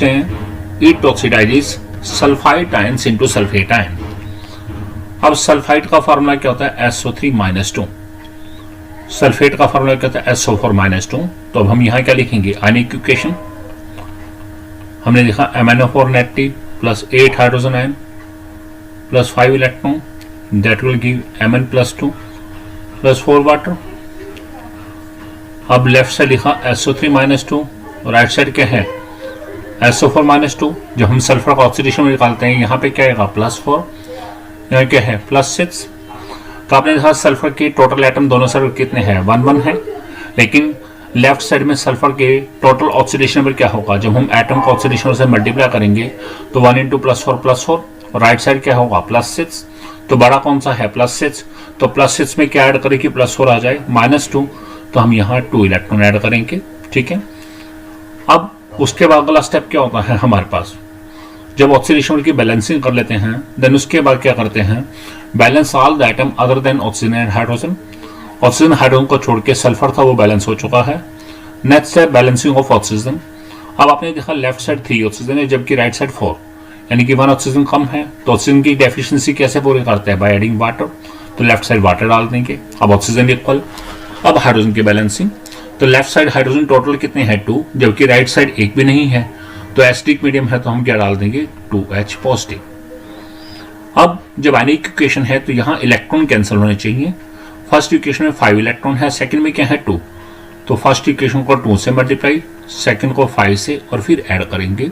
है it oxidises sulphide ions into sulphate ion. अब सल्फाइड का फॉर्मूला क्या होता है, SO3 - 2। सल्फेट का फॉर्मूला क्या होता है, SO4 - 2। तो अब हम यहां क्या लिखेंगे, आयनिक इक्वेशन हमने लिखा MnO4 negative plus 8 hydrogen ion plus 5 electron that will give Mn + 2 plus 4 water. अब लेफ्ट साइड लिखा SO3 - 2, राइट साइड क्या है SO4 - 2। जब हम सल्फर का ऑक्सीडेशन में निकालते हैं यहाँ पे क्या आएगा +4, यहाँ क्या है +6। तो आपने देखा सल्फर के टोटल एटम दोनों साइड कितने हैं, 1 1 है, लेकिन लेफ्ट साइड में सल्फर के टोटल ऑक्सीडेशन पर क्या होगा, जब हम एटम का ऑक्सीडेशन से मल्टीप्लाई करेंगे तो 1 × +4 राइट साइड क्या होगा +6। तो बड़ा कौन सा है +6, तो +6 में क्या ऐड करें कि +4 आ जाए, -2, तो हम यहाँ 2 इलेक्ट्रॉन ऐड करेंगे। ठीक है, अब उसके बाद अगला स्टेप क्या होता है हमारे पास, जब ऑक्सीडेशन की बैलेंसिंग कर लेते हैं देन उसके बाद क्या करते हैं, balance all the item other than oxygen and hydrogen. Oxygen hydrogen को छोड़ के सल्फर था वो बैलेंस हो चुका है। नेक्स्ट है बैलेंसिंग ऑफ ऑक्सीजन। अब आपने देखा लेफ्ट साइड 3 ऑक्सीजन है जबकि राइट साइड 4, यानी कि 1 ऑक्सीजन कम है। तो ऑक्सीजन की डेफिशिएंसी कैसे पूरी करते हैं, बाय एडिंग वाटर। तो लेफ्ट साइड वाटर डाल देंगे, अब ऑक्सीजन इक्वल। अब हाइड्रोजन की बैलेंसिंग, तो लेफ्ट साइड हाइड्रोजन टोटल कितने हैं 2, जबकि राइट साइड एक भी नहीं है, तो एसिडिक मीडियम है तो हम क्या डाल देंगे 2H पॉजिटिव। अब जब आयनिक इक्वेशन है तो यहाँ इलेक्ट्रॉन कैंसिल होने चाहिए। फर्स्ट इक्वेशन में 5 इलेक्ट्रॉन है, सेकंड में क्या है 2, तो फर्स्ट इक्वेशन को 2 से मल्टीप्लाई, सेकंड को 5 से और फिर ऐड करेंगे।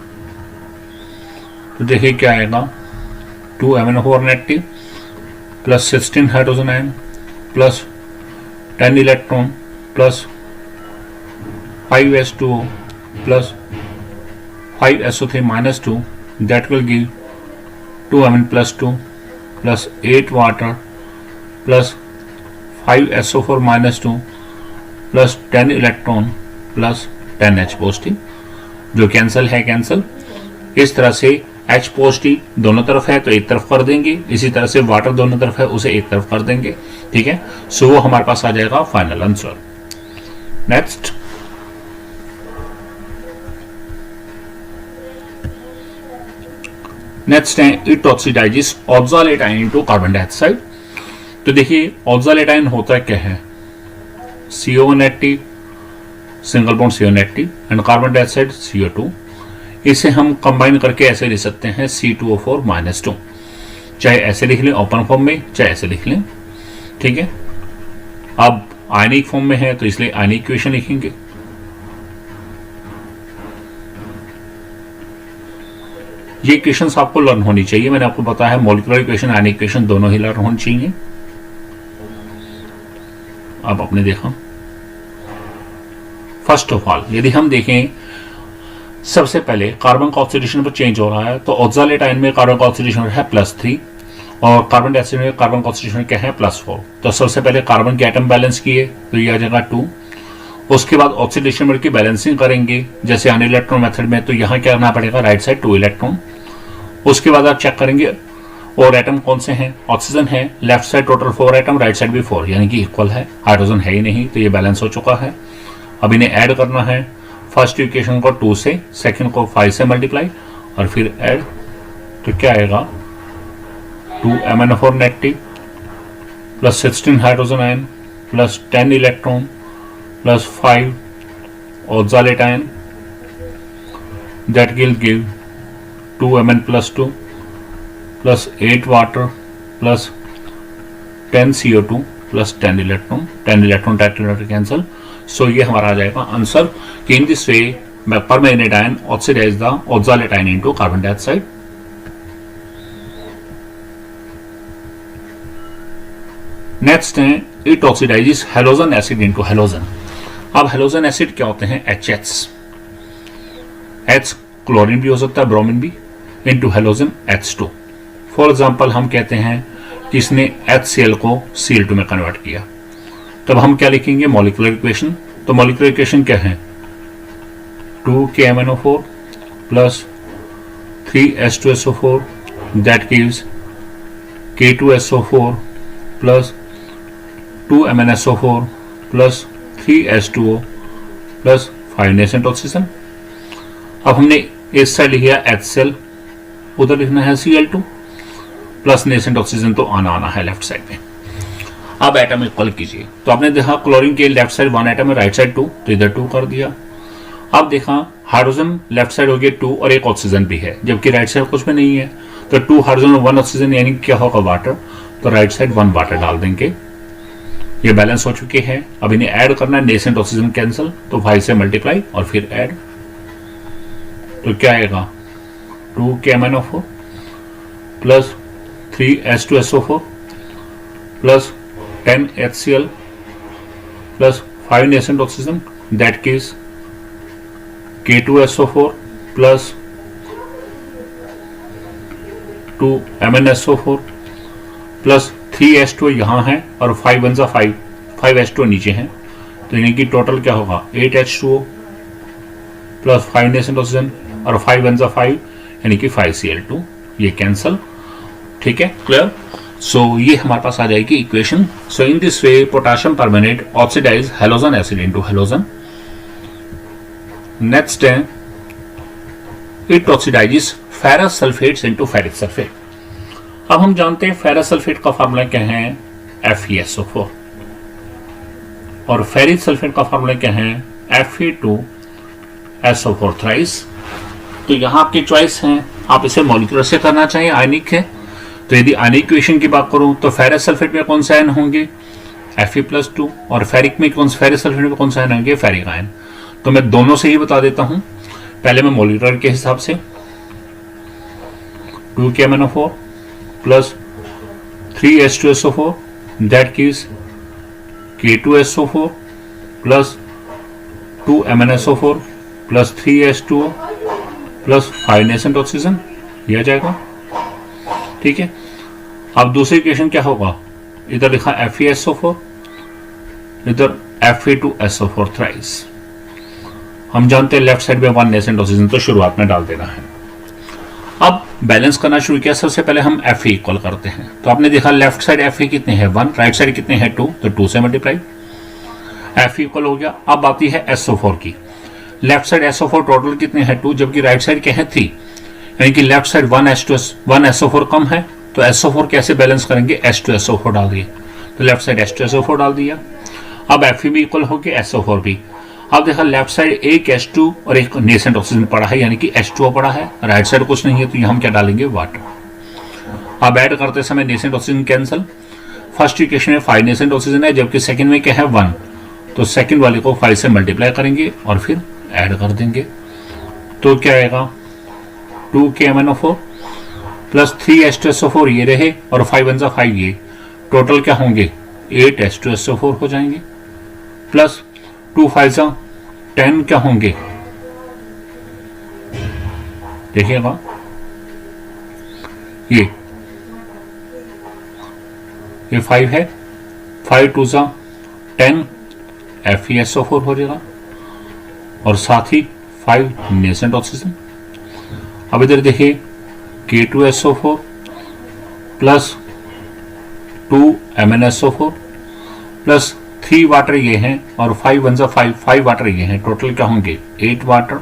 तो देखिए क्या आएगा, 2 MnO4 negative plus 16 hydrogen ion plus 10 electron plus 5 H2O plus 5 SO3 - 2 that will give 2 Mn + 2 plus 8 water plus 5 SO4 - 2 plus 10 electron plus 10 H positive, जो कैंसिल है कैंसिल। इस तरह से H पॉजिटिव दोनों तरफ है तो एक तरफ कर देंगे, इसी तरह से वाटर दोनों तरफ है उसे एक तरफ कर देंगे। ठीक है, सो वो हमारे पास आ जाएगा फाइनल आंसर। नेक्स्ट है it oxidises oxalate ion into carbon dioxide. तो देखिए ऑक्सालेट आयन होता है क्या है, CO negative single bond CO negative and carbon dioxide CO2। इसे हम कंबाइन करके ऐसे लिख सकते हैं C2O4 - 2, चाहे ऐसे लिख लें ओपन फॉर्म में, चाहे ऐसे लिख लें। ठीक है, अब आयनिक फॉर्म में है तो इसलिए आयनिक इक्वेशन लिखेंगे। ये इक्वेशंस आपको लर्न होनी चाहिए, मैंने आपको बताया है मॉलिक्यूलर इक्वेशन आयनिक इक्वेशन दोनों ही लर्न होनी चाहिए। अब आपने देखा फर्स्ट ऑफ ऑल यदि हम देखें सबसे पहले कार्बन का ऑक्सीडेशन पर चेंज हो रहा है, तो ऑक्सालेट आयन में कार्बन का ऑक्सीडेशन है +3 और कार्बन डाइऑक्साइड में कार्बन का ऑक्सीडेशन क्या है +4। तो सबसे पहले कार्बन के एटम बैलेंस किए तो ये आ जाएगा 2। उसके बाद ऑक्सीडेशन में की बैलेंसिंग करेंगे जैसे अन इलेक्ट्रॉन मेथड में, तो यहाँ क्या करना पड़ेगा राइट साइड 2 इलेक्ट्रॉन। उसके बाद आप चेक करेंगे और एटम कौन से हैं, ऑक्सीजन है, left side total 4 atom, right side भी 4, यानी कि इक्वल है, हाइड्रोजन है ही नहीं, तो ये बैलेंस हो चुका है। अब इन्हें ऐड करना है, फर्स्ट इक्वेशन को 2 से, सेकंड को 5 से मल्टीप्लाई और फिर ऐड, तो क्या आएगा 2 MnO4 negative plus 16 hydrogen ion plus 10 electron plus 5 oxalate ion that will give 2 Mn + 2 plus 8 water plus 10 CO2 plus 10 electron, 10 electron cancel. So ये हमारा आ जाएगा आंसर कि in this way permanent ion oxidize the oxalate ion into carbon dioxide. Next है it oxidises halogen acid into halogen. अब halogen acid क्या होते हैं? HH, H क्लोरीन भी हो सकता है, ब्रोमीन भी, into halogen H2। For example हम कहते हैं कि इसने HCl को Cl2 में कन्वर्ट किया, तब हम क्या लिखेंगे? Molecular equation. तो मॉलिक्यूलर इक्वेशन क्या है? 2KMnO4 plus 3H2SO4 that gives K2SO4 plus 2MnSO4 plus 3H2O plus 5 nascent oxygen. अब हमने इस साइड लिखा HCl, उधर लिखना है Cl2 प्लस नेसेंट ऑक्सीजन, तो आना है लेफ्ट साइड में। अब एटम इक्वल कीजिए, तो आपने देखा क्लोरीन के लेफ्ट साइड 1 एटम है, राइट साइड 2, तो इधर 2 कर दिया। अब देखा हाइड्रोजन लेफ्ट साइड हो गया 2 और एक ऑक्सीजन भी है, जबकि राइट साइड कुछ भी नहीं है, तो 2 हाइड्रोजन और 1 ऑक्सीजन यानी क्या होगा? वाटर। तो राइट साइड 1 वाटर डाल देंगे। ये बैलेंस हो चुके हैं। अब इन्हें ऐड करना है, नेसेंट ऑक्सीजन कैंसिल, तो 5 से मल्टीप्लाई और फिर ऐड, तो क्या आएगा? 2KMnO4 plus 3H2SO4 plus 10HCl plus 5 nascent oxygen that gives K2SO4 plus 2MnSO4 plus 3H2 यहाँ है और 5 1 5, 5H2 नीचे है, तो इनकी टोटल क्या होगा? 8H2O प्लस 5 नेसेंट ऑक्सीजन और 5 1 5 यानी कि 5Cl2, ये कैंसल। ठीक है, क्लियर? सो ये हमारे पास आ जाएगी equation. So in this way potassium permanganate oxidise halogen acid into halogen. Next है it oxidises ferrous sulphates into ferric sulphate. अब हम जानते हैं फेरस सल्फेट का फार्मूला क्या है? FeSO4, और फेरिक सल्फेट का फार्मूला क्या है? Fe2SO4 thrice. तो यहां आपकी चॉइस है, आप इसे मॉलिक्यूलर से करना चाहिए, आयनिक है। तो यदि आयनिक इक्वेशन की बात करूं तो फेरस सल्फेट में कौन से आयन होंगे? Fe+2, और फेरिक में फेरिक सल्फेट में कौन सा आयन होंगे? Ferric ion. तो मैं दोनों से ही बता देता हूं। पहले मैं मॉलिक्यूलर के हिसाब से 2KMnO4 plus 3H2SO4 that gives K2SO4 plus 2MnSO4 plus 3H2O plus 5 nascent oxygen, ये आ जाएगा। ठीक है, अब दूसरी इक्वेशन क्या होगा? इधर लिखा FeSO4, इधर Fe2SO4 थ्राइस। हम जानते हैं लेफ्ट साइड में 1 नेसेंट ऑक्सीजन, तो शुरुआत में डाल देना है। अब बैलेंस करना शुरू किया। सबसे पहले हम Fe इक्वल करते हैं, तो आपने देखा लेफ्ट साइड Fe कितने हैं? 1, राइट साइड कितने हैं? 2, तो 2 से मल्टीप्लाई, Fe इक्वल हो गया। अब आती है SO4 की। लेफ्ट साइड SO4 टोटल कितने हैं? 2, जबकि राइट साइड क्या है? 3, यानी कि लेफ्ट साइड 1 SO4 कम है, तो SO4 कैसे बैलेंस करेंगे? H2SO4 डाल दिए, तो लेफ्ट साइड H2SO4 डाल दिया। अब Fe भी इक्वल हो गया SO4 भी। अब देखा लेफ्ट साइड एक H2 और एक नेसेंट ऑक्सीजन पड़ा है, यानी कि H2O पड़ा है, राइट साइड कुछ नहीं है, तो यहाँ हम क्या डालेंगे? वाटर। अब ऐड करते समय nascent oxygen cancel. First equation में 5 नेसेंट ऑक्सीजन है, जबकि सेकंड में क्या है? 1, तो सेकंड वाले को 5 से मल्टीप्लाई करेंगे और फिर ऐड कर देंगे, तो क्या आएगा? 2KMnO4 प्लस 3H2SO4 ये रहे और 5 1 5 ये, टोटल क्या होंगे? 8H2SO4 हो जाएंगे, प्लस 2 5 10 क्या होंगे? देखिएगा, ये 5 है, 5 2 10 FeSO4 हो जाएगा, और साथ ही 5 नेसेंट ऑक्सीजन। अब इधर देखिए K2SO4 plus 2MnSO4 plus 3 water ये हैं और 5 1 5 वाटर ये हैं, टोटल क्या होंगे? 8 water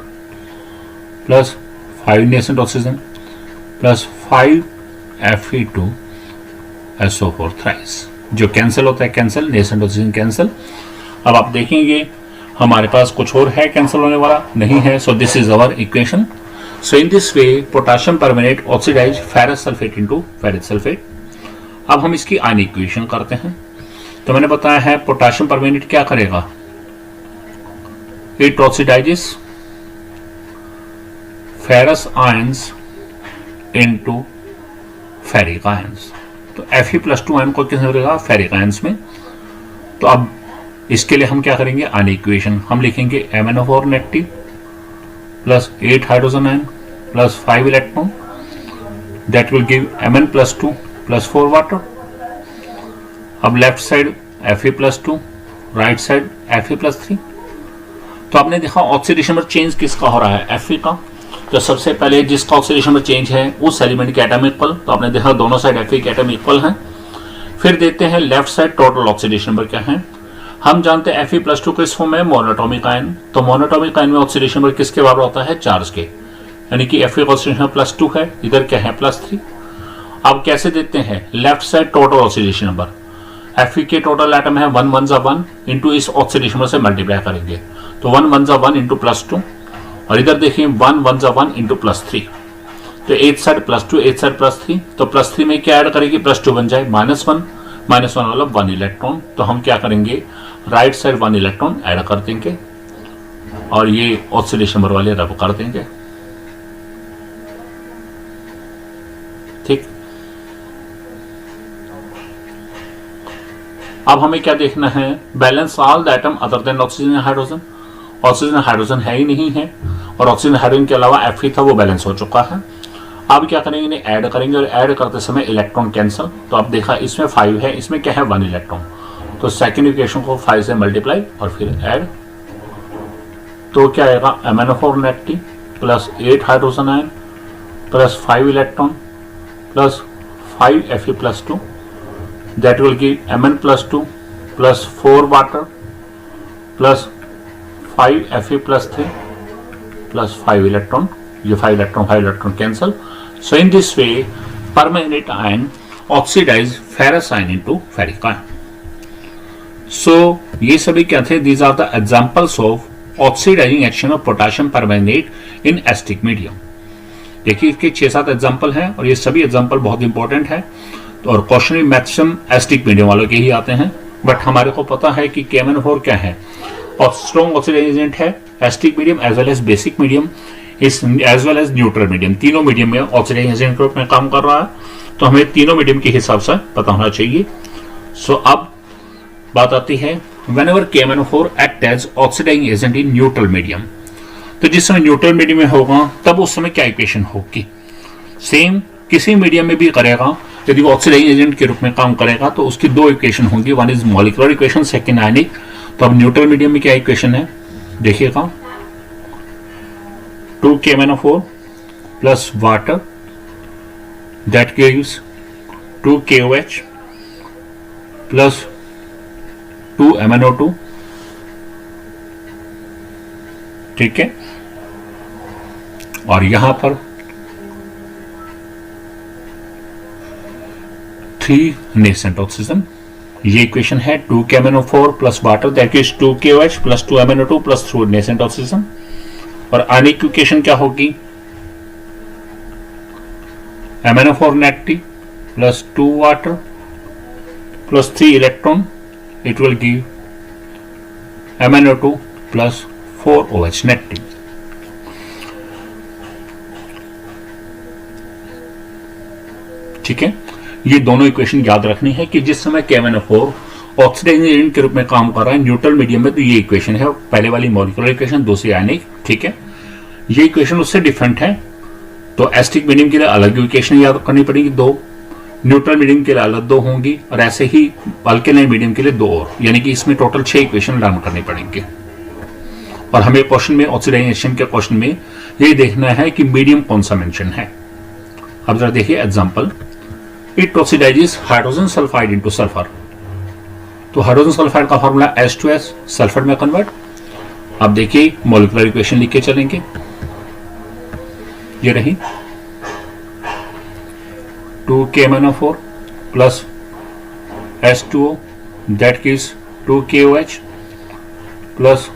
plus 5 nascent oxygen plus 5 Fe2SO4 thrice, जो कैंसिल होता है, कैंसिल, नेसेंट ऑक्सीजन कैंसिल। अब आप देखेंगे हमारे पास कुछ और है कैंसिल होने वाला, नहीं है। So this is our equation. So in this way potassium permanganate oxidise ferrous sulphate into ferric sulphate. अब हम इसकी आयन इक्वेशन करते हैं। तो मैंने बताया है पोटेशियम परमैंगनेट क्या करेगा, it oxidises ferrous ions into ferric ions. तो Fe+2 आयन को किस करेगा, फेरिक आयंस में। तो अब इसके लिए हम क्या करेंगे, आयन इक्वेशन हम लिखेंगे MnO4 negative plus 8 hydrogen ion plus 5 electron, that will give Mn+2 plus 4 water. अब left side Fe+2, right side Fe+3। तो आपने देखा ऑक्सीडेशन में चेंज किसका हो रहा है, Fe का। तो सबसे पहले जिसका ऑक्सीडेशन में चेंज है उस एलिमेंट के एटम इक्वल, तो आपने देखा दोनों साइड Fe के एटम इक्वल हैं। फिर देखते हैं left side total oxidation number क्या है। हम जानते हैं Fe+2 किस फॉर्म में, मोनोटॉमिक आयन। तो मोनोटॉमिक आयन में ऑक्सीडेशन नंबर किसके बराबर होता है, चार्ज के, यानी कि Fe का ऑक्सीडेशन +2 है, इधर क्या है +3। अब कैसे देखते हैं, left side total oxidation number, Fe के टोटल एटम है 1 1 1 इंटू इस ऑक्सीडेशन से मल्टीप्लाई करेंगे, तो 1 1 1 इंटू +2, और इधर देखिए 1 1 1 इंटू +3। तो एक साइड +2 एक साइड +3, तो +3 में क्या ऐड करेंगे, +2 बन जाए -1 मतलब 1 इलेक्ट्रॉन। तो हम क्या करेंगे, राइट साइड 1 इलेक्ट्रॉन ऐड कर देंगे और ये ऑक्सीडेशन नंबर वाले रब कर देंगे, ठीक। अब हमें क्या देखना है, balance all the atom other than oxygen and hydrogen. Oxygen hydrogen है ही नहीं है, और ऑक्सीजन हाइड्रोजन के अलावा Fe था वो बैलेंस हो चुका है। अब क्या करेंगे, इन्हें ऐड करेंगे, और ऐड करते समय इलेक्ट्रॉन कैंसल। तो आप देखा इसमें 5 है, इसमें क्या है 1 इलेक्ट्रॉन। तो सेकेंड इक्वेशन को 5 से मल्टीप्लाई और फिर ऐड, तो क्या आएगा, MnO4 negative plus 8 hydrogen ion plus 5 electron plus 5 Fe+2, that will give Mn+2 plus 4 water plus 5 Fe+3 plus 5 electron, ये 5 electron cancel. So in this way permanganate ion oxidise ferrous ion into ferric ion. So ये सभी क्या थे, these are the examples of oxidising action of potassium permanganate in acidic medium. देखिए इसके 6-7 example हैं, और ये सभी एग्जांपल बहुत इंपॉर्टेंट है। तो और क्वेश्चन में मैक्सिमम एसिडिक मीडियम वालों के ही आते हैं, बट हमारे को पता है कि KMnO4 क्या है, और स्ट्रॉन्ग ऑक्सीडाइजिंग एजेंट है, acidic medium as well as basic medium as well as neutral medium, तीनों मीडियम में ऑक्सीडाइजिंग एजेंट के रूप में काम कर रहा है। तो हमें तीनों मीडियम के हिसाब से पता होना चाहिए। सो अब बात आती है, whenever KMnO4 act as oxidising agent in neutral medium, तो जिस समय न्यूट्रल मीडियम में होगा तब उस समय क्या इक्वेशन होगी, सेम किसी मीडियम में भी करेगा। यदि वो ऑक्सीडाइजिंग एजेंट के रूप में काम करेगा तो उसकी 2 इक्वेशन होंगी, one is molecular equation, second ionic. तो अब न्यूट्रल मीडियम में क्या इक्वेशन है, देखिएगा, 2 KMnO4 plus water that gives 2 KOH plus 2 MnO2, ठीक है। और यहां पर 3 नेसेंट ऑक्सीजन, ये इक्वेशन है 2 KMnO4 plus water that is 2 KOH plus 2 MnO2 plus 3 nascent oxygen. और आयनिक इक्वेशन क्या होगी, MnO4 negative plus 2 water plus 3 electron, it will give MnO2 plus 4 OH negative. ठीक है, ये दोनों इक्वेशन याद रखनी है कि जिस समय KMnO4 ऑक्सीडाइजिंग एजेंट के रूप में काम कर रहा है न्यूट्रल मीडियम में, तो ये इक्वेशन है, पहले वाली मॉलिक्यूलर इक्वेशन, दूसरी आयनिक, ठीक है। ये इक्वेशन उससे डिफरेंट है, तो एसिडिक मीडियम के लिए अलग इक्वेशन याद करनी पड़ेगी 2, न्यूट्रल मीडियम के लिए अलग 2 होंगी, और ऐसे ही अल्केलाइन मीडियम के लिए 2 और, यानी कि इसमें टोटल 6 इक्वेशन लर्न करनी पड़ेंगे। और हमें क्वेश्चन में ऑक्सीडाइजेशन के क्वेश्चन में ये देखना है कि मीडियम कौन सा मेंशन है। अब जरा देखिए example, it oxidises hydrogen sulphide into sulphur. तो हाइड्रोजन सल्फाइड का फॉर्मूला H2S, सल्फर में कन्वर्ट। अब देखिए मॉलिक्यूलर इक्वेशन लिख के चलेंगे, ये रही 2 KMnO4 plus H2O that gives 2 KOH plus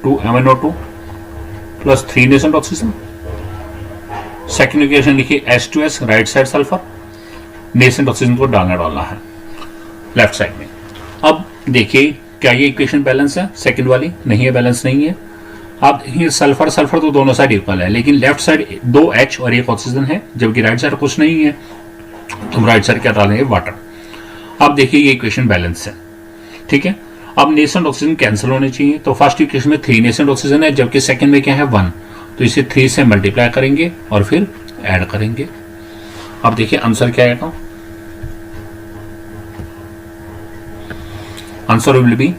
2 MnO2 plus 3 nascent oxygen. Second equation लिखिए H2S, right side sulphur, nascent oxygen को डालना है लेफ्ट साइड में। अब देखिए क्या ये इक्वेशन बैलेंस है? सेकंड वाली नहीं है, बैलेंस नहीं है। आप देखिए सल्फर सल्फर तो दोनों साइड इक्वल है, लेकिन लेफ्ट साइड 2 H और 1 ऑक्सीजन है, जबकि राइट साइड कुछ नहीं है, तो हम राइट साइड क्या डालेंगे? वाटर। अब देखिए ये इक्वेशन बैलेंस है, ठीक है। अब नेसेंट ऑक्सीजन कैंसिल होने चाहिए, तो फर्स्ट इक्वेशन में 3 नेसेंट ऑक्सीजन है, जबकि सेकंड में क्या है? 1। तो इसे 3 से मल्टीप्लाई करेंगे और फिर ऐड करेंगे। अब देखिए आंसर क्या आएगा? Answer will B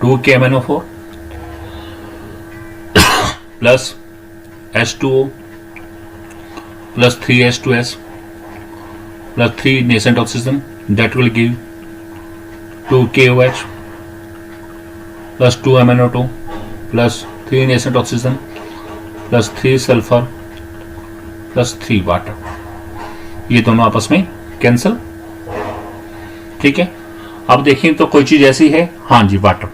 2KMnO4 plus H2O plus 3H2S plus 3 nascent oxygen, that will give 2KOH plus 2MnO2 plus 3 nascent oxygen plus 3 sulfur plus 3 water. ये दोनों आपस में कैंसिल, ठीक है। अब देखिए तो कोई चीज ऐसी है, हाँ जी वाटर।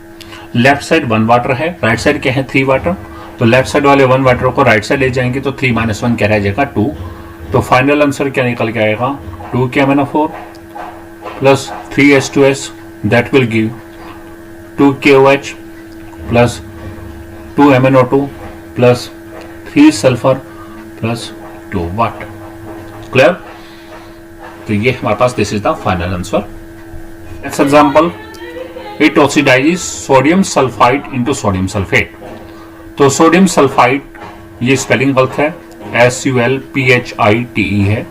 लेफ्ट साइड 1 वाटर है, राइट साइड क्या है? 3 वाटर। तो लेफ्ट साइड वाले 1 वाटर को राइट साइड ले जाएंगे तो 3 - 1 क्या रह जाएगा? 2। तो फाइनल आंसर क्या निकल के आएगा? 2KMnO4 plus 3H2S, that will give 2KOH plus 2MnO2 plus 3 sulphur plus 2 water. Clear? तो ये हमारे पास this is the final answer. Next example, it oxidises sodium sulphide into sodium sulphate. तो सोडियम सल्फाइड, ये स्पेलिंग गलत है, SULPHITE है।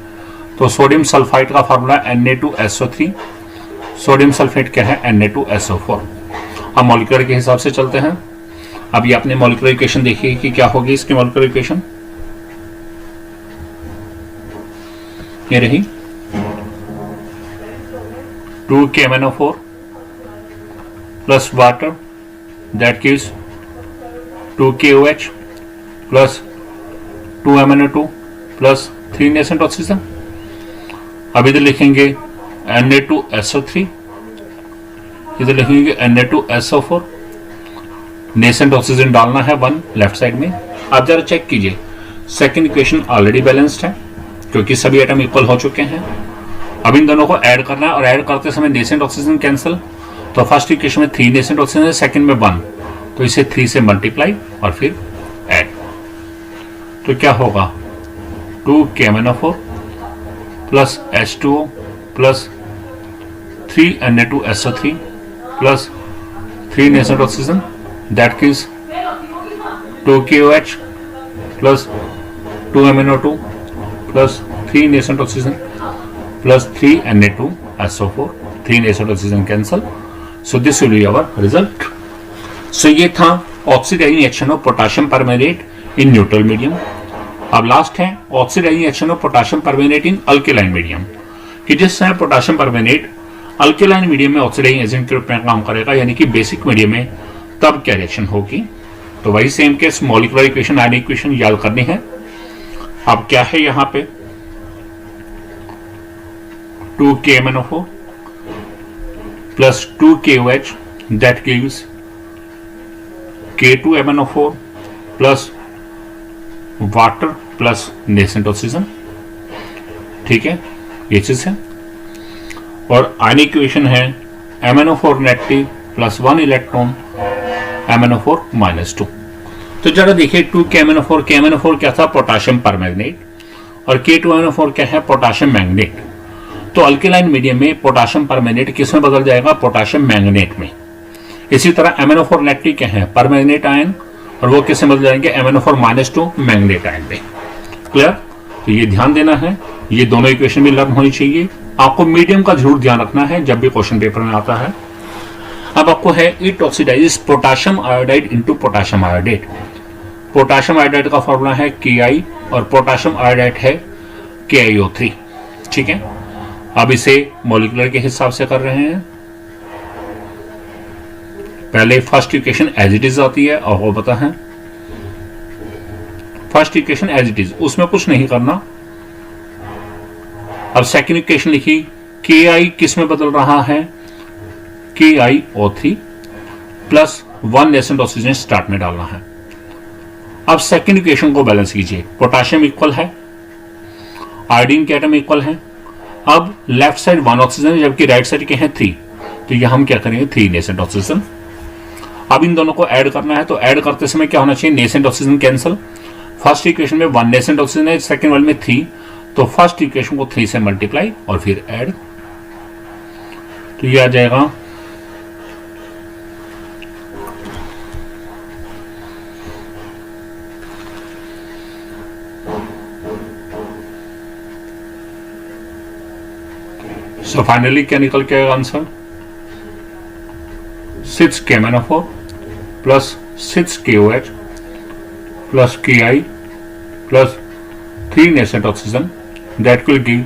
तो सोडियम सल्फाइड का फार्मूला Na2SO3, सोडियम सल्फेट क्या है? Na2SO4। अब मॉलिक्यूलर के हिसाब से चलते हैं। अब ये अपने मॉलिक्यूलर इक्वेशन देखिए कि क्या होगी इसकी मॉलिक्यूलर इक्वेशन। ये रही 2KMnO4 plus water, that gives 2KOH plus 2MnO2 plus 3 nascent oxygen। अब इधर लिखेंगे Na2SO3, इधर लिखेंगे Na2SO4, नेसेंट ऑक्सीजन डालना है 1 लेफ्ट साइड में। आप जरा चेक कीजिए, सेकंड इक्वेशन ऑलरेडी बैलेंस्ड है क्योंकि सभी एटम इक्वल हो चुके हैं। अब इन दोनों को ऐड करना है और ऐड करते समय नेसेंट ऑक्सीजन कैंसिल। तो फर्स्ट इक्वेशन में 3 नेसेंट ऑक्सीजन है, सेकंड में 1, तो इसे 3 से मल्टीप्लाई और फिर ऐड। तो क्या होगा? 2KMnO4 plus H2O plus 3 Na2SO3 plus 3 nascent oxygen, that gives 2KOH plus 2MnO2 plus 3 nascent oxygen plus 3 Na2SO4, 3 nascent oxygen cancel. So this will be our result. So ये था oxidising action of potassium permanganate in neutral medium. अब last है oxidising action of potassium permanganate in alkaline medium, कि जिस समय potassium permanganate alkaline medium में oxidising agent के रूप में काम करेगा, यानी कि बेसिक मीडियम में, तब क्या रिएक्शन होगी? तो वही सेम केस मॉलिक्यूलर इक्वेशन, आयनिक इक्वेशन याद करनी है। अब क्या है यहाँ पे? 2KMnO4 plus 2KOH, that gives K2MnO4 plus water plus nascent oxygen, ठीक है, ये चीज है। और आयनिक इक्वेशन है MnO4 negative plus 1 electron MnO4 -2। तो जरा देखिए 2KMnO4, KMnO4 क्या था? पोटेशियम परमैंगनेट, और K2MnO4 क्या है? Potassium manganate. तो अल्केलाइन मीडियम में पोटेशियम परमैंगनेट किस में बदल जाएगा? पोटेशियम मैंगनेट में। इसी तरह MnO4 नेगेटिव क्या है? परमैंगनेट आयन, और वो किससे बदल जाएंगे? MnO4 -2 मैंगनेट आयन में। क्लियर? तो ये ध्यान देना है, ये दोनों इक्वेशन भी लर्न होनी चाहिए। आपको मीडियम का जरूर ध्यान रखना है जब भी क्वेश्चन पेपर में आता है। अब आपको है it oxidises potassium iodide into potassium iodate. Potassium iodide का फॉर्मूला है Ki और पोटेशियम आयोडाइड है KiO3, ठीक है। अब इसे मॉलिक्यूलर के हिसाब से कर रहे हैं। पहले first equation as it is आती है, और वो पता है first equation as it is, उसमें कुछ नहीं करना। अब सेकंड इक्वेशन लिखी, Ki किस में बदल रहा है? KiO3 plus 1 nascent oxygen start में डालना है। अब सेकंड इक्वेशन को बैलेंस कीजिए, पोटेशियम इक्वल है आयोडीन के एटम इक्वल हैं। अब लेफ्ट साइड 1 ऑक्सीजन जबकि राइट साइड के हैं 3, तो यह हम क्या करेंगे 3 नेसेंट ऑक्सीजन। अब इन दोनों को ऐड करना है, तो ऐड करते समय क्या होना चाहिए, nascent oxygen cancel. First equation में 1 नेसेंट ऑक्सीजन है, सेकंड वाले में 3, तो फर्स्ट इक्वेशन को 3 से मल्टीप्लाई और फिर ऐड, तो ये आ जाएगा सो फाइनली क्या निकल के आएगा answer, 6 KMnO4 plus 6 KOH plus Ki plus 3 nascent oxygen, that will give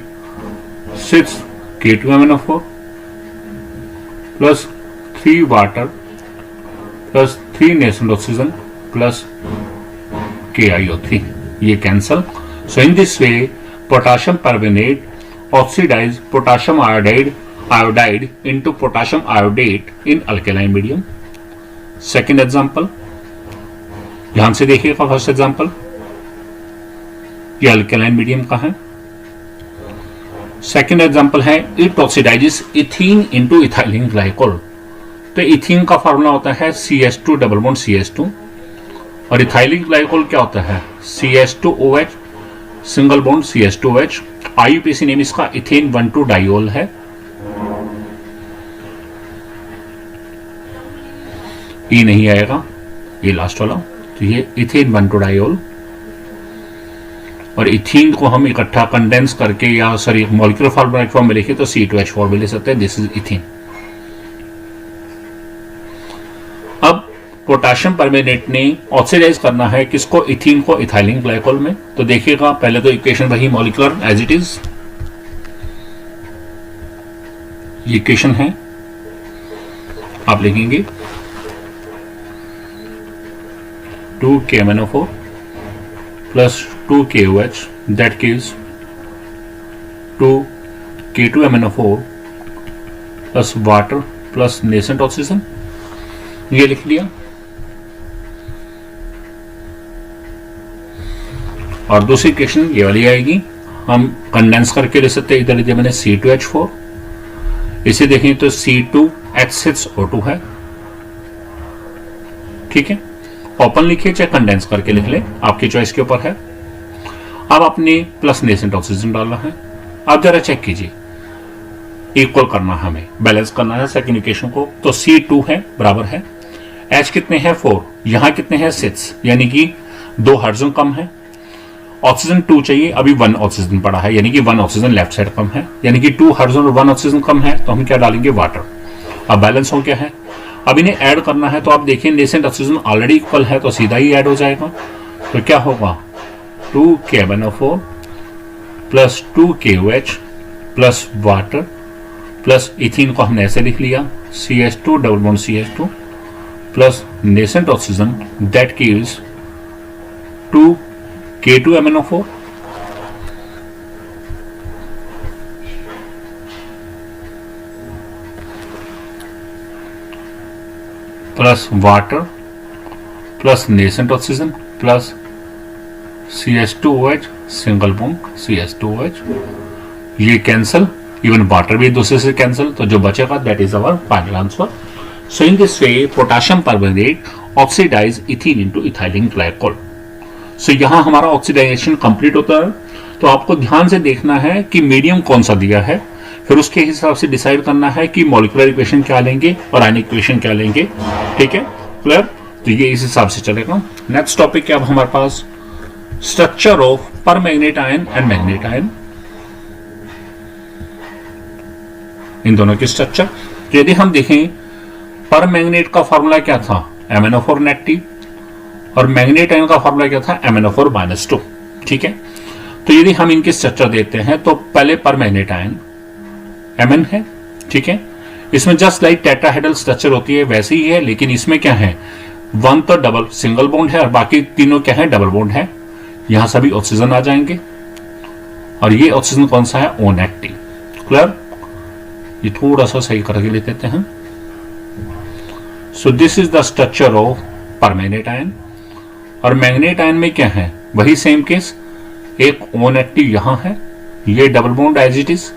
6 K2MnO4 plus 3 water plus 3 nascent oxygen plus KiO3, ये cancel. So in this way potassium permanganate oxidize potassium iodide into potassium iodate in alkaline medium. Second example, ध्यान से देखिएगा first example, ये alkaline medium का है। Second example है it oxidises ethene into ethylene glycol, तो ethene का formula होता है CH2 डबल बॉन्ड CH2 और इथाइलिन ग्लाइकोल क्या होता है CH2OH single bond CH2OH। IUPAC name इसका इथेन 1,2 डाइओल है। ई नहीं आएगा, ये लास्ट वाला, तो ये इथेन 1,2 डाइओल और इथीन को हम इकट्ठा कंडेंस करके या सॉरी मॉलिक्यूलर फॉर्मूला फॉर्म में लिखे तो C2H4 भी ले सकते हैं, दिस इज इथीन। अब पोटेशियम परमैंगनेट ने ऑक्सीडाइज करना है किसको, इथीन को इथाइलिन ग्लाइकोल में, तो देखिएगा पहले तो इक्वेशन वही मॉलिक्यूलर एज इट इज, ये इक्वेशन है, आप लिखेंगे 2 KMnO4 plus 2 KOH that gives 2 K2MnO4 plus water plus nascent oxygen, ये लिख लिया। और दूसरी इक्वेशन ये वाली आएगी, हम कंडेंस करके ले सकते हैं, इधर लिखा मैंने C2H4, इसे देखें तो C2H6O2 है, ठीक है। ओपन लिखिए चाहे कंडेंस करके लिख ले, आपकी चॉइस के ऊपर है। अब आपने प्लस नेसेंट ऑक्सीजन डालना है। अब जरा चेक कीजिए, इक्वल करना है, हमें बैलेंस करना है सेकंड इक्वेशन को, तो C2 है बराबर है, H कितने हैं 4, यहां कितने हैं 6, यानी कि 2 हाइड्रोजन कम है, ऑक्सीजन 2 चाहिए, अभी 1 ऑक्सीजन पड़ा है, यानी कि 1 ऑक्सीजन लेफ्ट साइड कम है, यानी कि 2 हाइड्रोजन और 1 ऑक्सीजन कम है, तो हम क्या डालेंगे वाटर। अब बैलेंस हो क्या है, अब इन्हें ऐड करना है, तो आप देखिए नेसेंट ऑक्सीजन ऑलरेडी इक्वल है, तो सीधा ही ऐड हो जाएगा, तो क्या होगा 2 KMnO4 plus 2 KOH plus water plus ethene को हमने ऐसे लिख लिया CH2 double bond CH2 plus nascent oxygen that gives 2 K2MnO4 plus water plus nascent oxygen plus CH2OH single bond CH2OH, ये कैंसिल, इवन वाटर भी दूसरे से कैंसिल, तो जो बचेगा that is our final answer. So in this way potassium permanganate oxidise ethene into ethylene glycol. सो यहां हमारा ऑक्सीडाइजेशन कंप्लीट होता है, तो आपको ध्यान से देखना है कि मीडियम कौन सा दिया है, फिर उसके हिसाब से डिसाइड करना है कि मॉलिक्यूलर इक्वेशन क्या लेंगे और आयनिक इक्वेशन क्या लेंगे, ठीक है, क्लियर। तो ये इस हिसाब से चलेगा। नेक्स्ट टॉपिक क्या हमारे पास, structure of permanganate ion and manganate ion, इन दोनों की स्ट्रक्चर। तो यदि हम देखें परमैंगनेट का फॉर्मूला क्या था MnO4 नेगेटिव और मैग्नेट आयन का फॉर्मूला क्या था MnO4-2, ठीक है। तो यदि हम इनकी स्ट्रक्चर देखते हैं तो पहले परमैंगनेट आयन Mn है, ठीक है, इसमें जस्ट लाइक टेट्राहेड्रल स्ट्रक्चर होती है वैसे ही है, लेकिन इसमें क्या है 1 तो डबल सिंगल बॉन्ड है और बाकी तीनों क्या है डबल बॉन्ड है, यहां सभी ऑक्सीजन आ जाएंगे और ये ऑक्सीजन कौन सा है O नेगेटिव, क्लियर। ये थोड़ा सा सही करके ले देते हैं। So this is the structure of permanganate ion. और मैग्नेट आयन में क्या है, वही सेम केस, एक O नेगेटिव यहां है ये double bond as it is,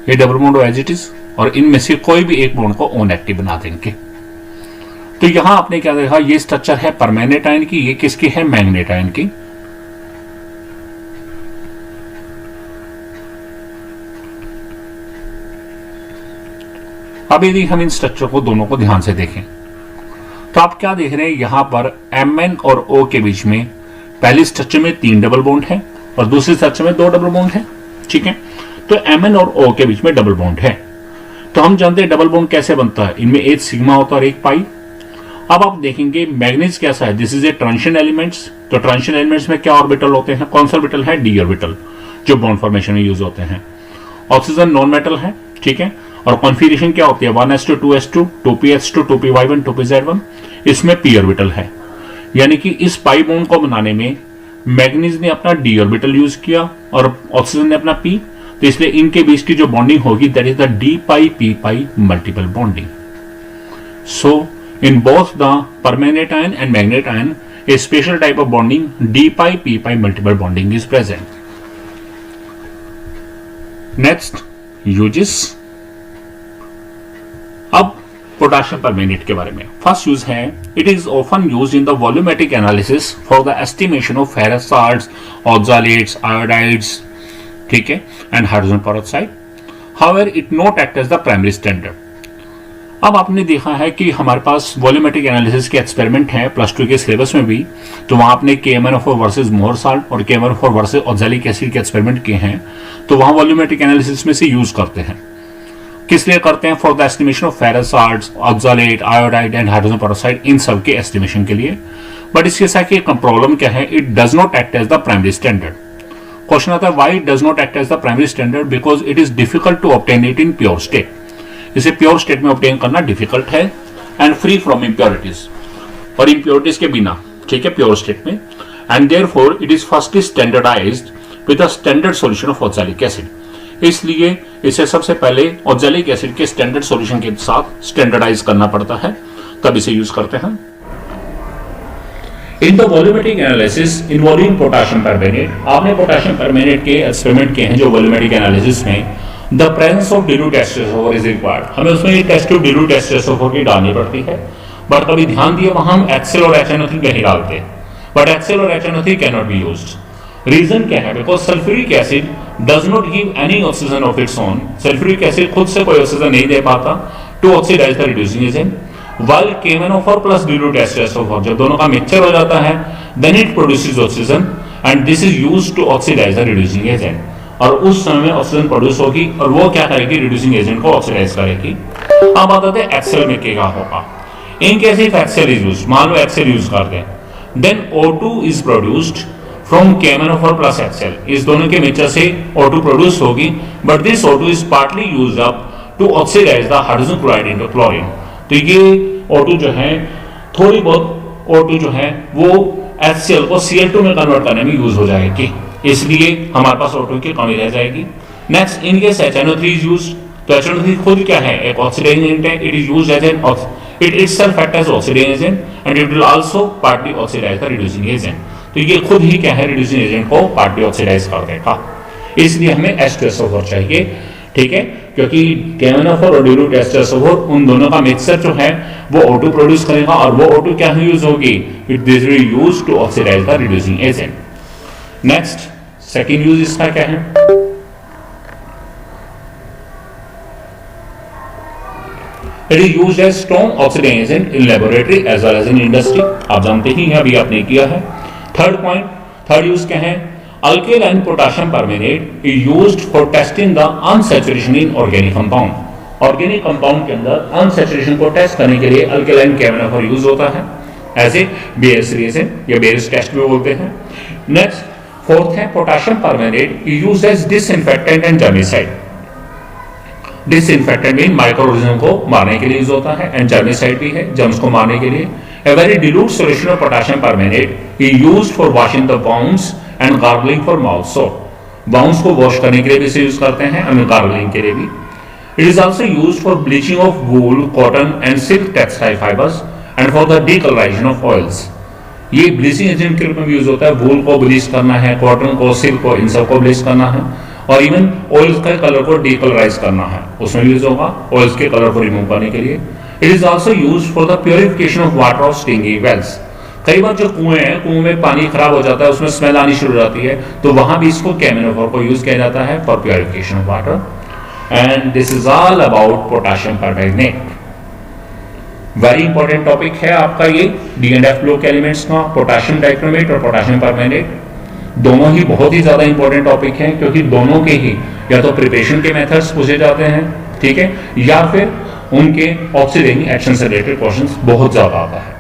ये double bond as it is, और इनमें से कोई भी एक बॉन्ड को ऑन एक्टिव बना देंगे। तो यहां आपने क्या देखा, ये स्ट्रक्चर है परमानेंट आयन की, ये किसकी है, मैग्नेट आयन की। अब यदि हम इन स्ट्रक्चर को दोनों को ध्यान से देखें तो आप क्या देख रहे हैं, यहां पर Mn और O के बीच में पहली स्ट्रक्चर में 3 डबल बॉन्ड है और दूसरी स्ट्रक्चर में 2 डबल बॉन्ड है। ठीक है, तो Mn और O के बीच में डबल बॉन्ड है। तो हम जानते हैं डबल बॉन्ड कैसे बनता है, इनमें एक सिग्मा होता है और एक पाई। अब आप देखेंगे मैग्नीज कैसा है, this is a transition elements. तो ट्रांजिशन एलिमेंट्स में क्या ऑर्बिटल होते हैं, कौन सा ऑर्बिटल है, डी ऑर्बिटल, जो बॉन्ड फॉर्मेशन में यूज होते हैं। ऑक्सीजन नॉन मेटल है, ठीक है, और कॉन्फिगरेशन क्या होती है, 1s2 2s2 2ph2 2py1 2pz1, इसमें p ऑर्बिटल है। यानी कि इस पाई बॉन्ड को बनाने में मैग्नीज ने अपना डी ऑर्बिटल यूज किया और ऑक्सीजन ने अपना p, तो इसलिए इनके बीच की जो बॉन्डिंग होगी that is the D pi P pi multiple bonding. So in both the permanent ion and manganate ion a special type of bonding d pi p pi multiple bonding is present. Next uses. अब potassium permanganate के बारे में first use है, it is often used in the volumetric analysis for the estimation of ferrous salts, oxalates, iodides, ठीक है, and hydrogen peroxide. However it not act as the primary standard. अब आपने देखा है कि हमारे पास वॉल्यूमेट्रिक एनालिसिस के एक्सपेरिमेंट हैं प्लस 2 के सिलेबस में भी, तो वहां आपने KMnO4 वर्सेस मोर साल्ट और KMnO4 वर्सेस ऑक्सैलिक एसिड के एक्सपेरिमेंट किए हैं, तो वहां वॉल्यूमेट्रिक एनालिसिस में से यूज करते हैं। किस लिए करते हैं, for the estimation of ferrous salts, oxalate, iodide and hydrogen peroxide, इन सब के एस्टिमेशन के लिए। बट इसके साथ एक प्रॉब्लम क्या है, it does not act as the primary standard. Question आता है why it does not act as the primary standard, because it is difficult to obtain it in pure state. इसे प्योर स्टेट में obtain करना difficult है and free from impurities, और impurities के बिना, ठीक है, प्योर स्टेट में। And therefore it is firstly standardised with a standard solution of oxalic acid. इसलिए इसे सबसे पहले ऑक्सैलिक एसिड के स्टैंडर्ड सॉल्यूशन के साथ स्टैंडर्डाइज करना पड़ता है, तब इसे यूज करते हैं। इन the volumetric analysis involving potassium permanganate, आपने पोटेशियम परमैंगनेट के एक्सपेरिमेंट किए हैं जो वॉल्यूमेट्रिक एनालिसिस में, the presence of dilute H2SO4 is required. हमें उसमें टेस्ट ट्यूब dilute H2SO4 की डालनी पड़ती है, बट कभी ध्यान दिए वहां हम HCl और HNO3 नहीं डालते, बट HCl और HNO3 can not be used. Reason क्या है, because sulphuric acid does not give any oxygen of its own. Sulphuric acid खुद से कोई ऑक्सीजन नहीं दे पाता to oxidise the reducing agent, while KMnO4 plus dilute H2SO4 जब दोनों का मिक्सचर हो जाता है, then it produces oxygen and this is used to oxidize the reducing agent। और उस समय में ऑक्सीजन प्रोड्यूस होगी और वो क्या करेगी, रिड्यूसिंग एजेंट को ऑक्सीडाइज करेगी। अब बात है एक्सेल में क्या होगा। In case if HCl is used, मान लो एक्सेल यूज कर दें, then O2 is produced from KMnO4 plus HCl. इस दोनों के मिक्सचर से O2 प्रोड्यूस होगी, but this O2 is partly used up to oxidise the hydrogen chloride into chlorine. तो ये O2 जो है, थोड़ी बहुत O2 जो है वो HCl को Cl2 में कन्वर्ट करने में यूज हो जाएगी, इसलिए हमारे पास O2 की कमी रह जाएगी। Next, in case HNO3 is used, तो HNO3 खुद क्या है, एक ऑक्सीडाइजिंग एजेंट है। It is used as an it itself act as oxidising agent and it will also partly oxidise the reducing agent. तो ये खुद ही क्या है, रिड्यूसिंग एजेंट को पार्टली ऑक्सीडाइज कर देगा, इसलिए हमें H2SO4 चाहिए, ठीक है, क्योंकि KMnO4 और dilute H2SO4 उन दोनों का मिक्सचर जो है वो O2 प्रोड्यूस करेगा, और वो O2 क्या यूज होगी, it this will used to oxidise the reducing agent. Next, second use इसका क्या है, it is used as strong oxidising agent in laboratory as well as in industry. आप जानते ही हैं, अभी आपने किया है। थर्ड पॉइंट, थर्ड यूज क्या है, alkaline potassium permanganate is used for testing the unsaturation in organic compound. Organic compound के अंदर अनसैचुरेशन को टेस्ट करने के लिए अल्केलाइन KMnO4 यूज होता है एज ए बेयर्स रिएजेंट या बेयर्स टेस्ट भी बोलते हैं। नेक्स्ट, फोर्थ है, potassium permanganate is used as disinfectant and germicide. Disinfectant mean micro organism को मारने के लिए यूज होता है, एंड जर्मिसाइड भी है, जर्म्स को मारने के लिए। A very dilute solution of potassium permanganate is used for washing the wounds and gargling for mouth sore। wounds को वॉश करने के लिए भी इसे यूज करते हैं, और gargling के लिए भी। It is also used for bleaching of wool, cotton and silk textile fibers and for the decolorization of oils। ये ब्लीचिंग एजेंट के रूप में भी यूज होता है, वूल को ब्लीच करना है, कॉटन को, सिल्क को, इन सब को ब्लीच करना है, और इवन ऑयल्स का कलर को डीकलराइज करना है, उसमें यूज होगा ऑयल्स के कलर को रिमूव करने के लिए। It is also use for the purification of water of stingy wells. कई बार जो कुएं हैं, कुएं में पानी खराब हो जाता है, उसमें स्मेल आनी शुरू हो जाती है, तो वहां भी इसको कैमिनोफोर को यूज किया जाता है for purification of water. And this is all about potassium permanganate. Very important topic है आपका ये D&F ब्लॉक एलिमेंट्स का, पोटाशियम डाइक्रोमेट और पोटाशियम परमैंगनेट। दोनों ही बहुत ही ज्यादा इंपॉर्टेंट टॉपिक हैं, क्योंकि दोनों के ही या तो प्रिपरेशन के मेथड्स पूछे जाते हैं, ठीक है, या फिर उनके ऑक्सीडेटिंग एक्शन से रिलेटेड क्वेश्चंस बहुत ज्यादा आता है।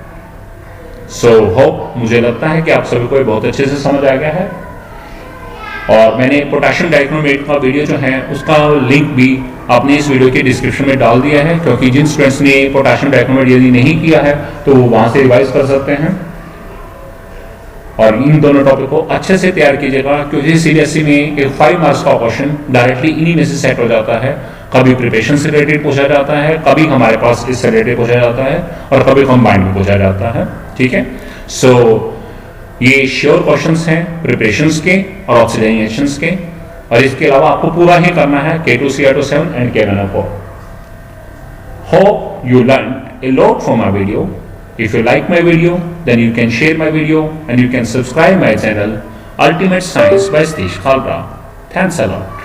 सो होप, मुझे लगता है कि आप सभी को बहुत अच्छे से समझ आ गया है। और मैंने पोटाशियम डाइक्रोमेट का वीडियो जो है उसका लिंक भी आपने इस वीडियो के डिस्क्रिप्शन में डाल दिया है, क्योंकि जिन स्टूडेंट्स ने पोटाशियम डाइक्रोमेट यदि नहीं किया है तो वो वहां से रिवाइज कर सकते हैं। और इन दोनों टॉपिक को अच्छे से तैयार कीजिएगा, क्योंकि सीबीएसई में एक 5 मार्क्स का क्वेश्चन डायरेक्टली इन्हीं में से सेट हो जाता है। कभी प्रिपरेशन से रिलेटेड पूछा जाता है, कभी हमारे पास इससे रिलेटेड पूछा जाता है, और कभी कंबाइंड में पूछा जाता है, ठीक है। सो ये श्योर क्वेश्चंस हैं प्रिपरेशंस के और ऑक्सीडाइजिंग एक्शंस के, और इसके अलावा आपको पूरा ही करना है K2Cr27 and K1O4। Hope you learned a lot from my video. If you like my video, then you can share my video and you can subscribe my channel Ultimate Science by Satish Kalra. Thanks a lot.